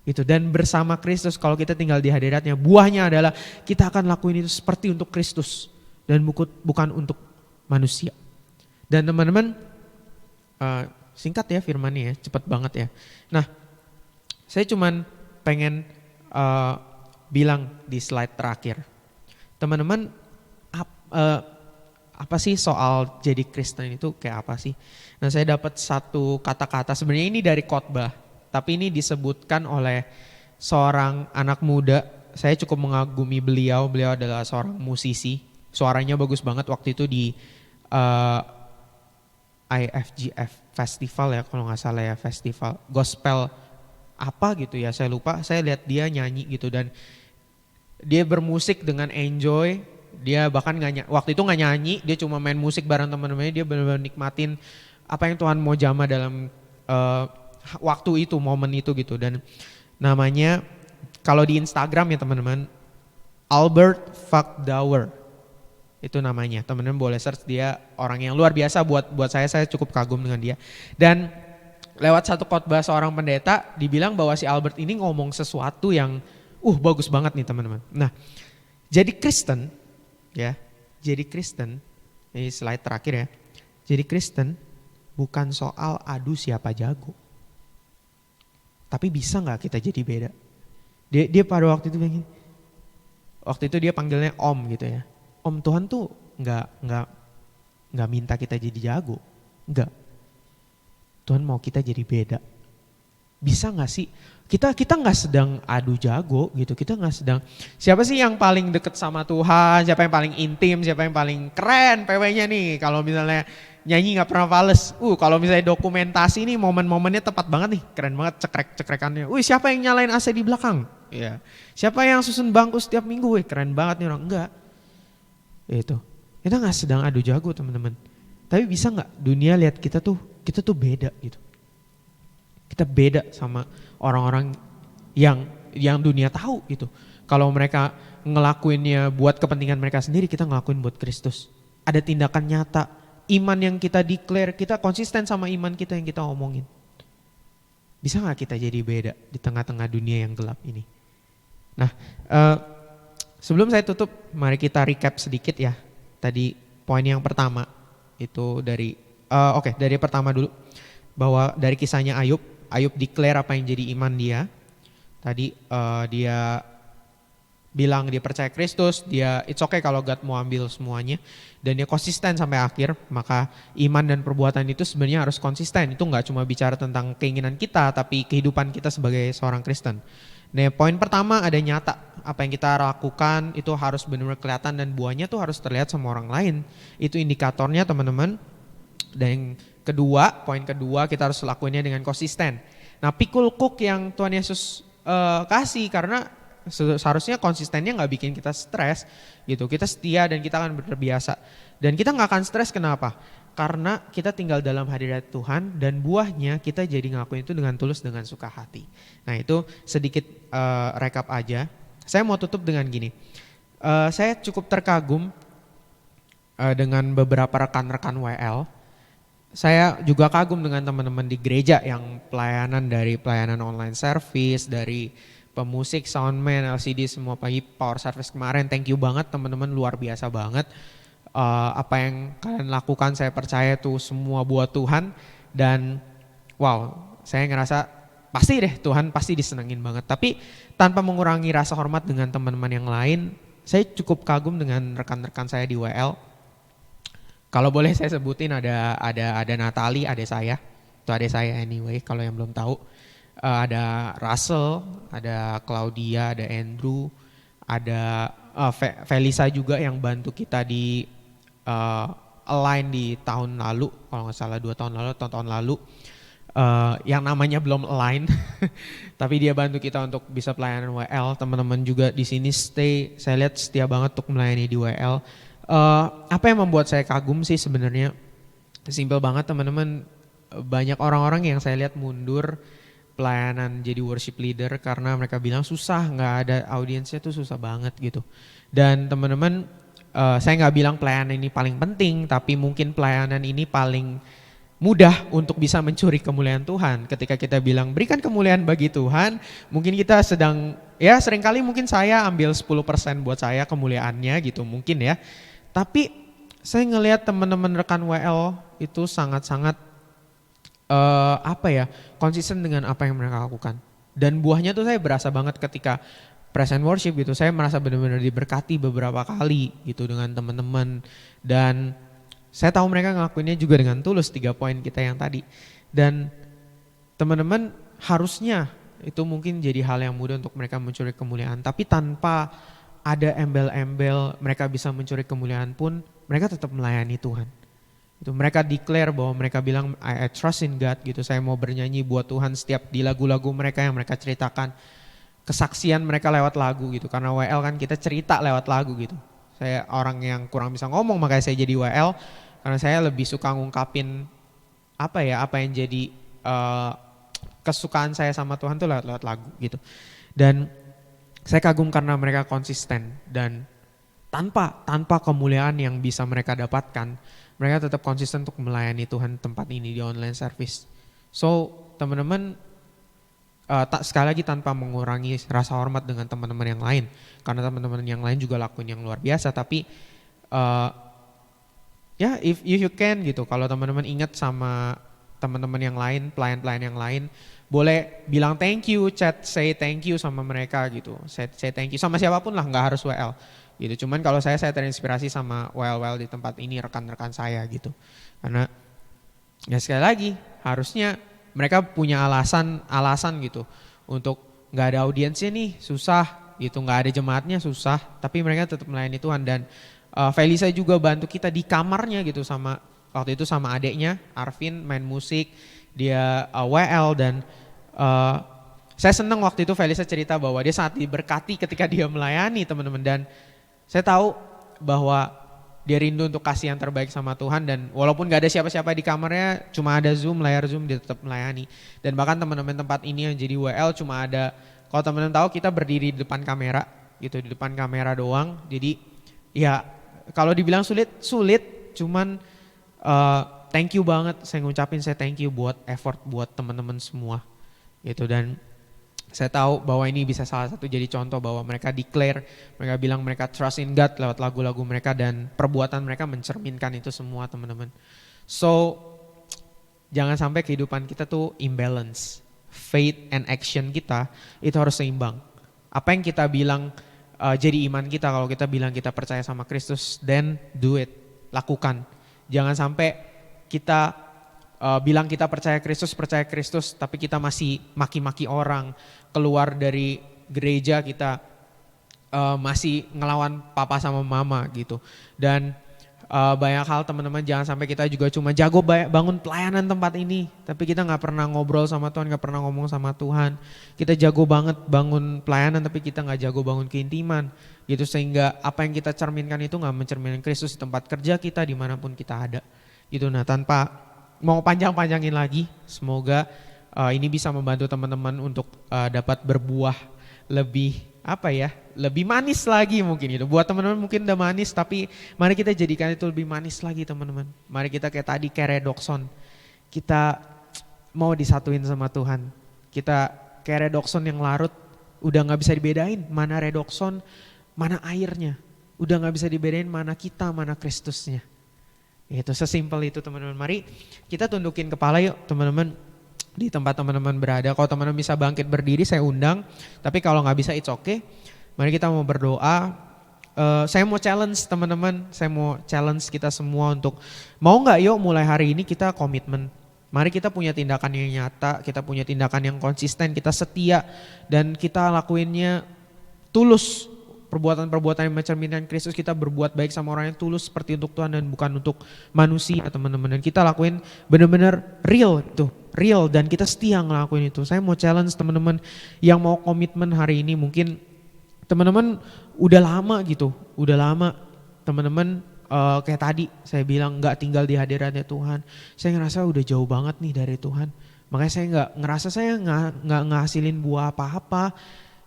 C: Itu. Dan bersama Kristus kalau kita tinggal di hadiratnya, buahnya adalah kita akan lakuin itu seperti untuk Kristus dan bukan untuk manusia. Dan teman-teman, singkat ya firmannya ya, cepat banget ya. Nah, saya cuman pengen bilang di slide terakhir. Teman-teman, apa sih soal jadi Kristen itu kayak apa sih? Nah, saya dapat satu kata-kata, sebenarnya ini dari khotbah, tapi ini disebutkan oleh seorang anak muda. Saya cukup mengagumi beliau adalah seorang musisi. Suaranya bagus banget waktu itu di IFGF Festival ya kalau nggak salah ya, festival gospel apa gitu ya, saya lupa. Saya lihat dia nyanyi gitu dan dia bermusik dengan enjoy. Dia bahkan waktu itu nggak nyanyi, dia cuma main musik bareng teman-temannya. Dia benar-benar nikmatin apa yang Tuhan mau jamah dalam waktu itu, momen itu gitu. Dan namanya kalau di Instagram ya teman-teman, Albert Fakdauer. Itu namanya, teman-teman boleh search, dia orang yang luar biasa buat saya cukup kagum dengan dia. Dan lewat satu khotbah seorang pendeta dibilang bahwa si Albert ini ngomong sesuatu yang bagus banget nih teman-teman. Nah, jadi Kristen ya, jadi Kristen, ini slide terakhir ya. Jadi Kristen bukan soal adu siapa jago. Tapi bisa nggak kita jadi beda? Dia pada waktu itu begini. Waktu itu dia panggilnya Om gitu ya. Om, Tuhan tuh nggak minta kita jadi jago. Enggak. Tuhan mau kita jadi beda. Bisa nggak sih? Kita nggak sedang adu jago gitu. Kita nggak sedang siapa sih yang paling deket sama Tuhan, siapa yang paling intim, siapa yang paling keren PW-nya nih. Kalau misalnya nyanyi nggak pernah fales. Kalau misalnya dokumentasi nih momen-momennya tepat banget nih, keren banget cekrek-cekrekannya. Siapa yang nyalain AC di belakang? Ya. Siapa yang susun bangku setiap minggu? Keren banget nih orang. Enggak. Itu. Kita nggak sedang adu jago teman-teman. Tapi bisa nggak dunia lihat kita tuh beda gitu. Kita beda sama orang-orang yang dunia tahu gitu. Kalau mereka ngelakuinnya buat kepentingan mereka sendiri, kita ngelakuin buat Kristus. Ada tindakan nyata, iman yang kita declare, kita konsisten sama iman kita yang kita omongin. Bisa gak kita jadi beda di tengah-tengah dunia yang gelap ini? Nah, sebelum saya tutup, mari kita recap sedikit ya. Tadi poin yang pertama itu dari pertama dulu. Bahwa dari kisahnya Ayub declare apa yang jadi iman dia. Tadi dia bilang dia percaya Kristus, dia it's okay kalau God mau ambil semuanya. Dan dia konsisten sampai akhir, maka iman dan perbuatan itu sebenarnya harus konsisten. Itu gak cuma bicara tentang keinginan kita, tapi kehidupan kita sebagai seorang Kristen. Nah, poin pertama ada nyata. Apa yang kita lakukan itu harus benar-benar kelihatan dan buahnya tuh harus terlihat sama orang lain. Itu indikatornya teman-teman. Dan yang kedua, poin kedua kita harus lakuinnya dengan konsisten. Nah, pikul cook yang Tuhan Yesus kasih karena seharusnya konsistennya nggak bikin kita stres gitu. Kita setia dan kita akan terbiasa. Dan kita nggak akan stres kenapa? Karena kita tinggal dalam hadirat Tuhan dan buahnya kita jadi ngelakuin itu dengan tulus, dengan suka hati. Nah, itu sedikit rekap aja. Saya mau tutup dengan gini. Saya cukup terkagum dengan beberapa rekan-rekan WL. Saya juga kagum dengan teman-teman di gereja yang pelayanan online service, dari pemusik, soundman, LCD, semua pagi power service kemarin. Thank you banget teman-teman, luar biasa banget. Apa yang kalian lakukan saya percaya itu semua buat Tuhan. Dan wow, saya ngerasa pasti deh Tuhan pasti disenengin banget. Tapi tanpa mengurangi rasa hormat dengan teman-teman yang lain, saya cukup kagum dengan rekan-rekan saya di WL. Kalau boleh saya sebutin ada Natali, adik saya. Itu adik saya anyway kalau yang belum tahu. Ada Russell, ada Claudia, ada Andrew, ada Felisa juga yang bantu kita di Align di tahun lalu, kalau nggak salah 2 tahun lalu atau tahun lalu. Yang namanya belum Align, tapi dia bantu kita untuk bisa pelayanan WL. Teman-teman juga di sini stay, saya lihat setia banget untuk melayani di WL. Apa yang membuat saya kagum sih sebenarnya simple banget teman-teman. Banyak orang-orang yang saya lihat mundur pelayanan jadi worship leader karena mereka bilang susah, nggak ada audiensnya tuh susah banget gitu. Dan teman-teman, saya nggak bilang pelayanan ini paling penting, tapi mungkin pelayanan ini paling mudah untuk bisa mencuri kemuliaan Tuhan. Ketika kita bilang berikan kemuliaan bagi Tuhan, mungkin kita seringkali mungkin saya ambil 10% buat saya kemuliaannya gitu mungkin ya. Tapi saya ngelihat teman-teman rekan WL itu sangat-sangat konsisten dengan apa yang mereka lakukan. Dan buahnya tuh saya berasa banget ketika present worship gitu. Saya merasa benar-benar diberkati beberapa kali gitu dengan teman-teman. Dan saya tahu mereka ngelakuinnya juga dengan tulus, 3 poin kita yang tadi. Dan teman-teman harusnya itu mungkin jadi hal yang mudah untuk mereka mencuri kemuliaan. Tapi tanpa ada embel-embel mereka bisa mencuri kemuliaan pun, mereka tetap melayani Tuhan. Itu mereka declare bahwa mereka bilang I trust in God gitu. Saya mau bernyanyi buat Tuhan setiap di lagu-lagu mereka yang mereka ceritakan. Kesaksian mereka lewat lagu gitu. Karena WL kan kita cerita lewat lagu gitu. Saya orang yang kurang bisa ngomong, makanya saya jadi WL. Karena saya lebih suka ngungkapin apa yang jadi kesukaan saya sama Tuhan tuh lewat lagu gitu. Dan saya kagum karena mereka konsisten dan tanpa kemuliaan yang bisa mereka dapatkan, mereka tetap konsisten untuk melayani Tuhan tempat ini di online service. So teman-teman tak sekali lagi tanpa mengurangi rasa hormat dengan teman-teman yang lain, karena teman-teman yang lain juga lakuin yang luar biasa, tapi ya if you can gitu, kalau teman-teman ingat sama teman-teman yang lain, pelayan-pelayan yang lain, boleh bilang thank you, chat say thank you sama mereka gitu, say thank you sama siapapun lah, nggak harus WL gitu. Cuman kalau saya terinspirasi sama WL di tempat ini, rekan-rekan saya gitu, karena ya sekali lagi harusnya mereka punya alasan gitu untuk nggak ada audiensnya nih, susah gitu, nggak ada jemaatnya susah, tapi mereka tetap melayani Tuhan. Dan Felisa juga bantu kita di kamarnya gitu, sama waktu itu sama adeknya Arvin main musik, dia WL, dan saya senang waktu itu Felisa cerita bahwa dia sangat diberkati ketika dia melayani teman-teman, dan saya tahu bahwa dia rindu untuk kasih yang terbaik sama Tuhan, dan walaupun gak ada siapa-siapa di kamarnya, cuma ada layar Zoom, dia tetap melayani. Dan bahkan teman-teman tempat ini yang jadi WL cuma ada, kalau teman-teman tahu kita berdiri di depan kamera gitu, di depan kamera doang. Jadi ya kalau dibilang sulit, cuman thank you banget, saya ngucapin saya thank you buat effort buat teman-teman semua gitu. Dan saya tahu bahwa ini bisa salah satu jadi contoh bahwa mereka declare, mereka bilang mereka trust in God lewat lagu-lagu mereka, dan perbuatan mereka mencerminkan itu semua teman-teman. So jangan sampai kehidupan kita tuh imbalance, faith and action kita itu harus seimbang. Apa yang kita bilang jadi iman kita, kalau kita bilang kita percaya sama Kristus, then do it, lakukan. Jangan sampai kita bilang kita percaya Kristus, tapi kita masih maki-maki orang, keluar dari gereja kita masih ngelawan papa sama mama gitu. Dan banyak hal teman-teman, jangan sampai kita juga cuma jago bangun pelayanan tempat ini, tapi kita gak pernah ngobrol sama Tuhan, gak pernah ngomong sama Tuhan. Kita jago banget bangun pelayanan, tapi kita gak jago bangun keintiman gitu, sehingga apa yang kita cerminkan itu gak mencerminkan Kristus di tempat kerja kita, dimanapun kita ada gitu. Nah, tanpa mau panjang-panjangin lagi, semoga ini bisa membantu teman-teman untuk dapat berbuah lebih lebih manis lagi mungkin gitu. Buat teman-teman mungkin udah manis, tapi mari kita jadikan itu lebih manis lagi teman-teman. Mari kita kayak tadi, kayak redokson, kita mau disatuin sama Tuhan. Kita kayak redokson yang larut, udah gak bisa dibedain mana redokson, mana airnya. Udah gak bisa dibedain mana kita, mana Kristusnya. Itu sesimpel itu teman-teman. Mari kita tundukin kepala yuk teman-teman di tempat teman-teman berada. Kalau teman-teman bisa bangkit berdiri saya undang, tapi kalau gak bisa it's okay. Mari kita mau berdoa. Saya mau challenge teman-teman, saya mau challenge kita semua untuk mau gak yuk mulai hari ini kita komitmen. Mari kita punya tindakan yang nyata, kita punya tindakan yang konsisten, kita setia, dan kita lakuinnya tulus. Perbuatan-perbuatan yang mencerminkan Kristus, kita berbuat baik sama orang yang tulus seperti untuk Tuhan dan bukan untuk manusia teman-teman. Dan kita lakuin benar-benar real dan kita setia ngelakuin itu. Saya mau challenge teman-teman yang mau komitmen hari ini, mungkin teman-teman udah lama teman-teman kayak tadi saya bilang gak tinggal di hadiratnya Tuhan. Saya ngerasa udah jauh banget nih dari Tuhan, makanya saya nggak ngasilin buah apa-apa.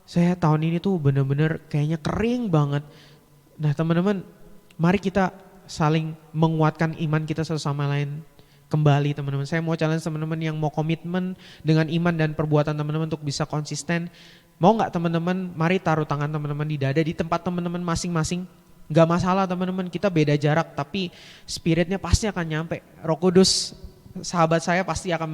C: Saya tahun ini tuh bener-bener kayaknya kering banget. Nah teman-teman, mari kita saling menguatkan iman kita satu sama lain kembali teman-teman. Saya mau challenge teman-teman yang mau komitmen dengan iman dan perbuatan teman-teman untuk bisa konsisten. Mau gak teman-teman, mari taruh tangan teman-teman di dada di tempat teman-teman masing-masing. Gak masalah teman-teman, kita beda jarak tapi spiritnya pasti akan nyampe. Roh Kudus, sahabat saya pasti akan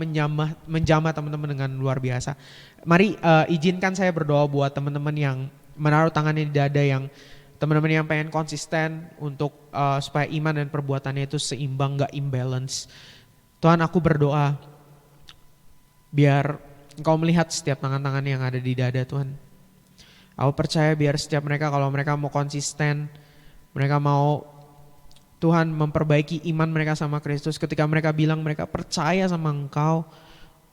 C: menjamah teman-teman dengan luar biasa. Mari izinkan saya berdoa buat teman-teman yang menaruh tangannya di dada, yang teman-teman yang pengen konsisten untuk supaya iman dan perbuatannya itu seimbang, gak imbalance. Tuhan, aku berdoa biar Engkau melihat setiap tangan-tangan yang ada di dada Tuhan. Aku percaya biar setiap mereka, kalau mereka mau konsisten, mereka mau Tuhan memperbaiki iman mereka sama Kristus, ketika mereka bilang mereka percaya sama Engkau,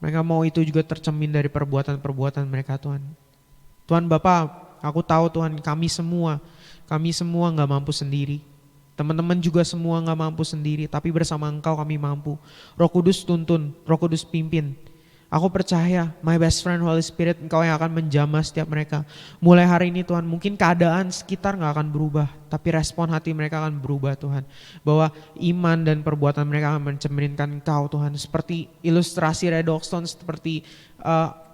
C: mereka mau itu juga tercermin dari perbuatan-perbuatan mereka Tuhan. Tuhan Bapa, aku tahu Tuhan kami semua gak mampu sendiri. Teman-teman juga semua gak mampu sendiri, tapi bersama Engkau kami mampu. Roh Kudus tuntun, Roh Kudus pimpin. Aku percaya my best friend Holy Spirit, Engkau yang akan menjamah setiap mereka. Mulai hari ini Tuhan, mungkin keadaan sekitar gak akan berubah, tapi respon hati mereka akan berubah Tuhan. Bahwa iman dan perbuatan mereka akan mencerminkan Engkau Tuhan. Seperti ilustrasi redoxon, seperti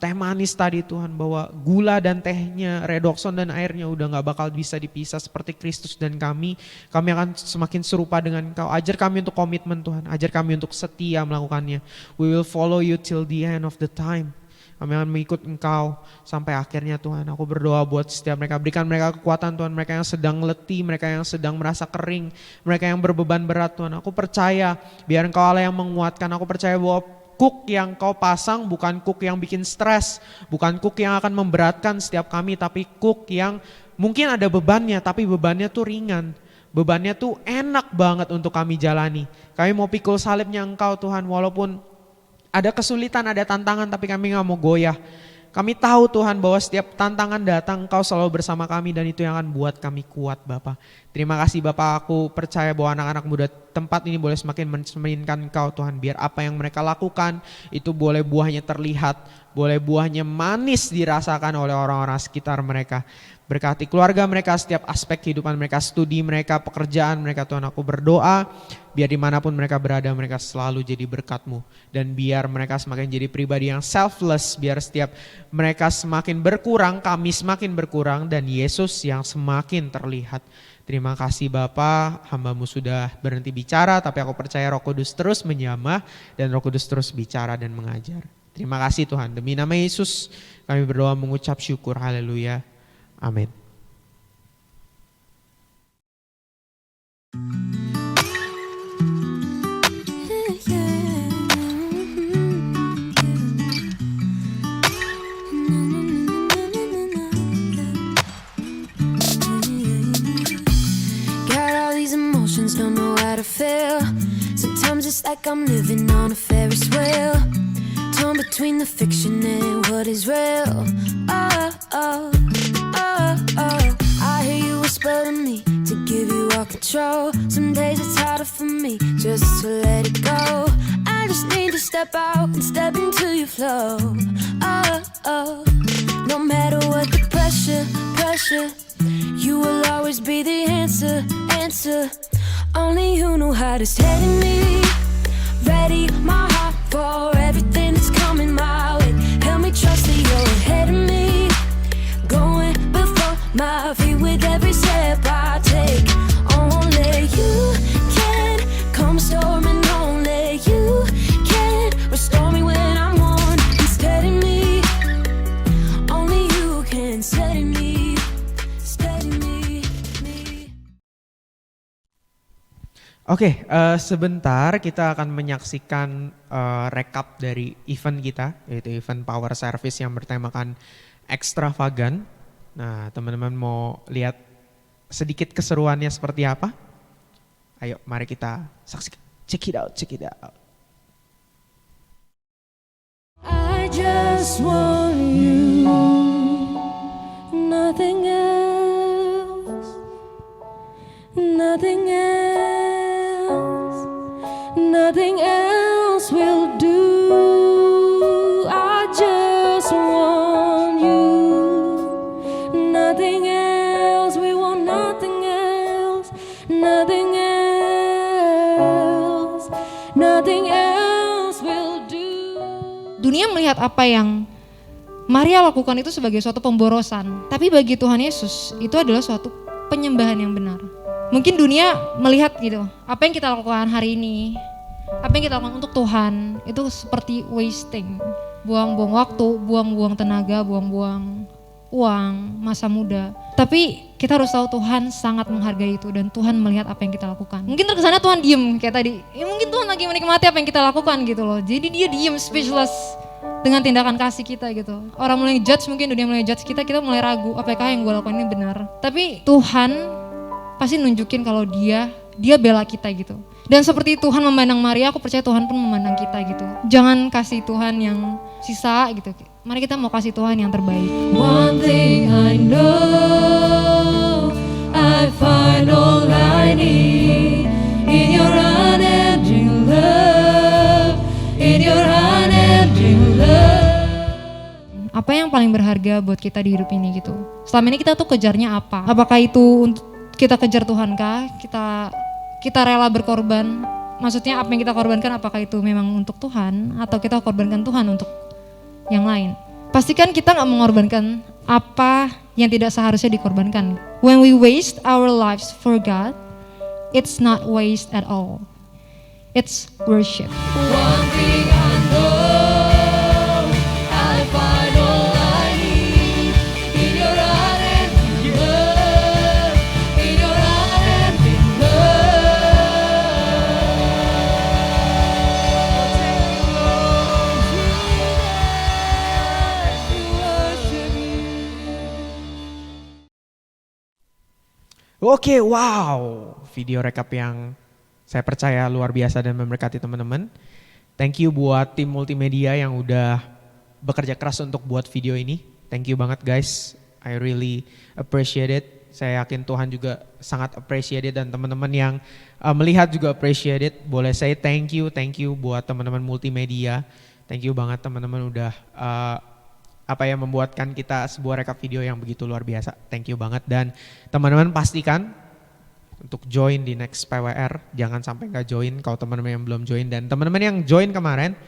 C: teh manis tadi Tuhan, bahwa gula dan tehnya, redoxon dan airnya udah gak bakal bisa dipisah seperti Kristus dan kami akan semakin serupa dengan Engkau. Ajar kami untuk komitmen Tuhan, ajar kami untuk setia melakukannya. We will follow you till the end of the time. Kami akan mengikut Engkau sampai akhirnya Tuhan. Aku berdoa buat setiap mereka, berikan mereka kekuatan Tuhan, mereka yang sedang letih, mereka yang sedang merasa kering, mereka yang berbeban berat Tuhan. Aku percaya biar Engkau Allah yang menguatkan, aku percaya bahwa cook yang Kau pasang bukan cook yang bikin stres, bukan cook yang akan memberatkan setiap kami, tapi cook yang mungkin ada bebannya, tapi bebannya tuh ringan. Bebannya tuh enak banget untuk kami jalani. Kami mau pikul salibnya Engkau Tuhan, walaupun ada kesulitan, ada tantangan, tapi kami gak mau goyah. Kami tahu Tuhan bahwa setiap tantangan datang Engkau selalu bersama kami dan itu yang akan buat kami kuat Bapa. Terima kasih Bapa, aku percaya bahwa anak-anak muda tempat ini boleh semakin mencerminkan Engkau Tuhan. Biar apa yang mereka lakukan itu boleh buahnya terlihat, boleh buahnya manis dirasakan oleh orang-orang sekitar mereka. Berkati keluarga mereka, setiap aspek kehidupan mereka, studi mereka, pekerjaan mereka Tuhan. Aku berdoa biar dimanapun mereka berada mereka selalu jadi berkat-Mu. Dan biar mereka semakin jadi pribadi yang selfless, biar setiap mereka semakin berkurang, kami semakin berkurang dan Yesus yang semakin terlihat. Terima kasih Bapa, hamba-Mu sudah berhenti bicara tapi aku percaya Roh Kudus terus menyamah dan Roh Kudus terus bicara dan mengajar. Terima kasih Tuhan, demi nama Yesus kami berdoa mengucap syukur, haleluya. Amin.
D: Got all these emotions, don't know how to feel. Sometimes it's like I'm living on a Ferris wheel, torn between the fiction and what is real. Oh, oh, oh, oh. I hear you whisper to me to give you all control. Some days it's harder for me just to let it go. I just need to step out and step into your flow. Oh, oh. No matter what the pressure, you will always be the answer. Only you know how to steady me. Ready my heart for everything that's coming my way. Help me trust that you're ahead of me, going before my feet with every step I take. Only you can calm a storm and only you can restore me when I'm worn and steady me. Only you can steady me, steady me.
C: Oke, sebentar kita akan menyaksikan rekap dari event kita, yaitu event Power Service yang bertemakan Extravagant. Nah, teman-teman mau lihat sedikit keseruannya seperti apa? Ayo, mari kita saksikan. Check it out, check it out.
D: I just want you, nothing else, nothing else, nothing else will do. I just want you, nothing else, we want nothing else, nothing else, nothing else will do.
E: Dunia melihat apa yang Maria lakukan itu sebagai suatu pemborosan, tapi bagi Tuhan Yesus itu adalah suatu penyembahan yang benar. Mungkin dunia melihat gitu, apa yang kita lakukan hari ini, apa yang kita lakukan untuk Tuhan itu seperti wasting, buang-buang waktu, buang-buang tenaga, buang-buang uang, masa muda. Tapi kita harus tahu Tuhan sangat menghargai itu dan Tuhan melihat apa yang kita lakukan. Mungkin terkesannya Tuhan diem kayak tadi, mungkin Tuhan lagi menikmati apa yang kita lakukan gitu loh. Jadi dia diem, speechless dengan tindakan kasih kita gitu. Orang mulai judge, mungkin dunia mulai judge kita mulai ragu, apakah yang gue lakukan ini benar. Tapi Tuhan pasti nunjukin kalau dia bela kita gitu. Dan seperti Tuhan memandang Maria, aku percaya Tuhan pun memandang kita gitu. Jangan kasih Tuhan yang sisa gitu. Mari kita mau kasih Tuhan yang terbaik.
D: One thing I know, I find all I need in your unending love, in your unending love.
E: Apa yang paling berharga buat kita di hidup ini gitu. Selama ini kita tuh kejarnya apa? Apakah itu untuk kita kejar Tuhan kah? Kita rela berkorban. Maksudnya apa yang kita korbankan, apakah itu memang untuk Tuhan atau kita korbankan Tuhan untuk yang lain? Pastikan kita nggak mengorbankan apa yang tidak seharusnya dikorbankan. When we waste our lives for God, it's not waste at all. It's worship.
D: One thing I know, I find all I need in your unending love, in your unending
C: Oke, wow. Video rekap yang saya percaya luar biasa dan memberkati teman-teman. Thank you buat tim multimedia yang udah bekerja keras untuk buat video ini. Thank you banget guys. I really appreciate it. Saya yakin Tuhan juga sangat appreciate it dan teman-teman yang melihat juga appreciate it. Boleh saya thank you buat teman-teman multimedia. Thank you banget teman-teman udah membuatkan kita sebuah rekap video yang begitu luar biasa. Thank you banget dan teman-teman pastikan untuk join di next PWR, jangan sampai nggak join kalau teman-teman yang belum join dan teman-teman yang join kemarin,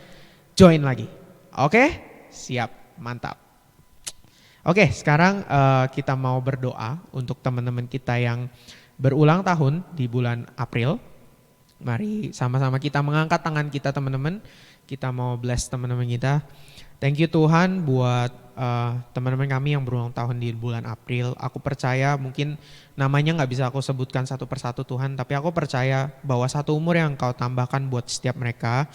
C: join lagi. Oke? Siap, mantap. Oke, sekarang kita mau berdoa untuk teman-teman kita yang berulang tahun di bulan April. Mari sama-sama kita mengangkat tangan kita teman-teman, kita mau bless teman-teman kita. Thank you Tuhan buat teman-teman kami yang berulang tahun di bulan April. Aku percaya mungkin namanya gak bisa aku sebutkan satu persatu Tuhan, tapi aku percaya bahwa satu umur yang Engkau tambahkan buat setiap mereka,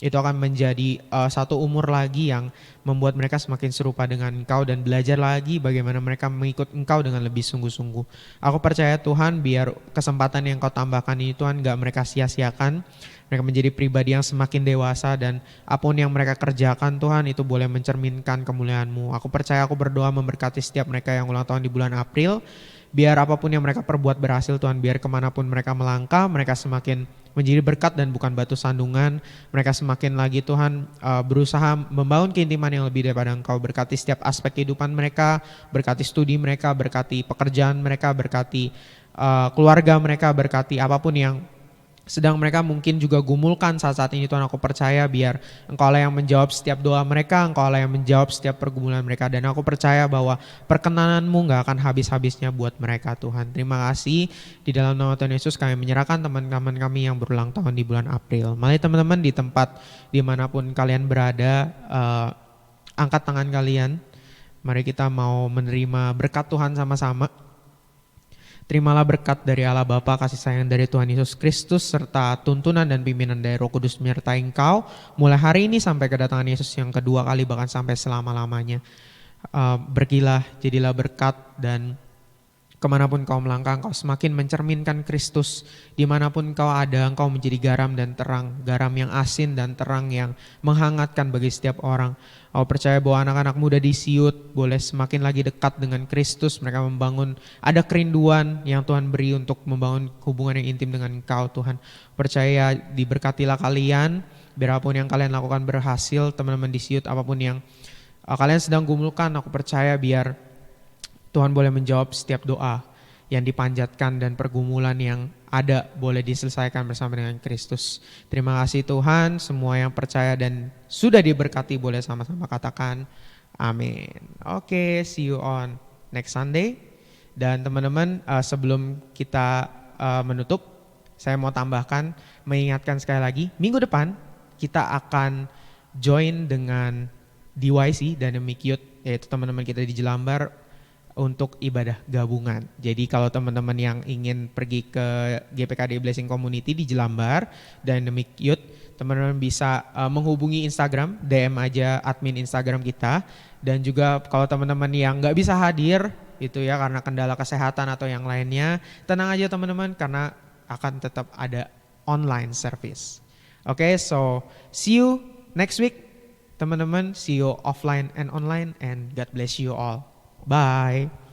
C: itu akan menjadi satu umur lagi yang membuat mereka semakin serupa dengan Engkau dan belajar lagi bagaimana mereka mengikut Engkau dengan lebih sungguh-sungguh. Aku percaya Tuhan biar kesempatan yang Engkau tambahkan ini Tuhan gak mereka sia-siakan. Mereka menjadi pribadi yang semakin dewasa dan apapun yang mereka kerjakan Tuhan itu boleh mencerminkan kemuliaan-Mu. Aku percaya, aku berdoa memberkati setiap mereka yang ulang tahun di bulan April. Biar apapun yang mereka perbuat berhasil Tuhan, biar kemanapun mereka melangkah, mereka semakin menjadi berkat dan bukan batu sandungan. Mereka semakin lagi Tuhan berusaha membangun keintiman yang lebih daripada Engkau. Berkati setiap aspek kehidupan mereka, berkati studi mereka, berkati pekerjaan mereka, berkati keluarga mereka, berkati apapun yang sedang mereka mungkin juga gumulkan saat-saat ini Tuhan. Aku percaya biar Engkau lah yang menjawab setiap doa mereka, Engkau lah yang menjawab setiap pergumulan mereka. Dan aku percaya bahwa perkenanan-Mu gak akan habis-habisnya buat mereka Tuhan. Terima kasih, di dalam nama Tuhan Yesus kami menyerahkan teman-teman kami yang berulang tahun di bulan April. Mari teman-teman di tempat dimanapun kalian berada, angkat tangan kalian. Mari kita mau menerima berkat Tuhan sama-sama. Terimalah berkat dari Allah Bapa, kasih sayang dari Tuhan Yesus Kristus, serta tuntunan dan pimpinan dari Roh Kudus menyertai engkau, mulai hari ini sampai kedatangan Yesus yang kedua kali, bahkan sampai selama-lamanya. Bergilah, jadilah berkat, dan kemanapun kau melangkah, engkau semakin mencerminkan Kristus. Dimanapun kau ada, engkau menjadi garam dan terang, garam yang asin dan terang yang menghangatkan bagi setiap orang. Aku percaya bahwa anak-anak muda di Siut boleh semakin lagi dekat dengan Kristus. Mereka membangun, ada kerinduan yang Tuhan beri untuk membangun hubungan yang intim dengan Engkau Tuhan. Percaya diberkatilah kalian, biar apapun yang kalian lakukan berhasil. Teman-teman di Siut, apapun yang kalian sedang gumulkan, aku percaya biar Tuhan boleh menjawab setiap doa yang dipanjatkan dan pergumulan yang ada boleh diselesaikan bersama dengan Kristus. Terima kasih Tuhan, semua yang percaya dan sudah diberkati boleh sama-sama katakan amin. Oke, see you on next Sunday. Dan teman-teman, sebelum kita menutup, saya mau tambahkan, mengingatkan sekali lagi, minggu depan kita akan join dengan DYC, Dynamic Youth, yaitu teman-teman kita di Jelambar, untuk ibadah gabungan. Jadi kalau teman-teman yang ingin pergi ke GPKD Blessing Community di Jelambar, Dynamic Youth, teman-teman bisa menghubungi Instagram, DM aja admin Instagram kita. Dan juga kalau teman-teman yang gak bisa hadir, itu ya karena kendala kesehatan atau yang lainnya, tenang aja teman-teman, karena akan tetap ada online service. Oke, so see you next week teman-teman, see you offline and online, and God bless you all. Bye.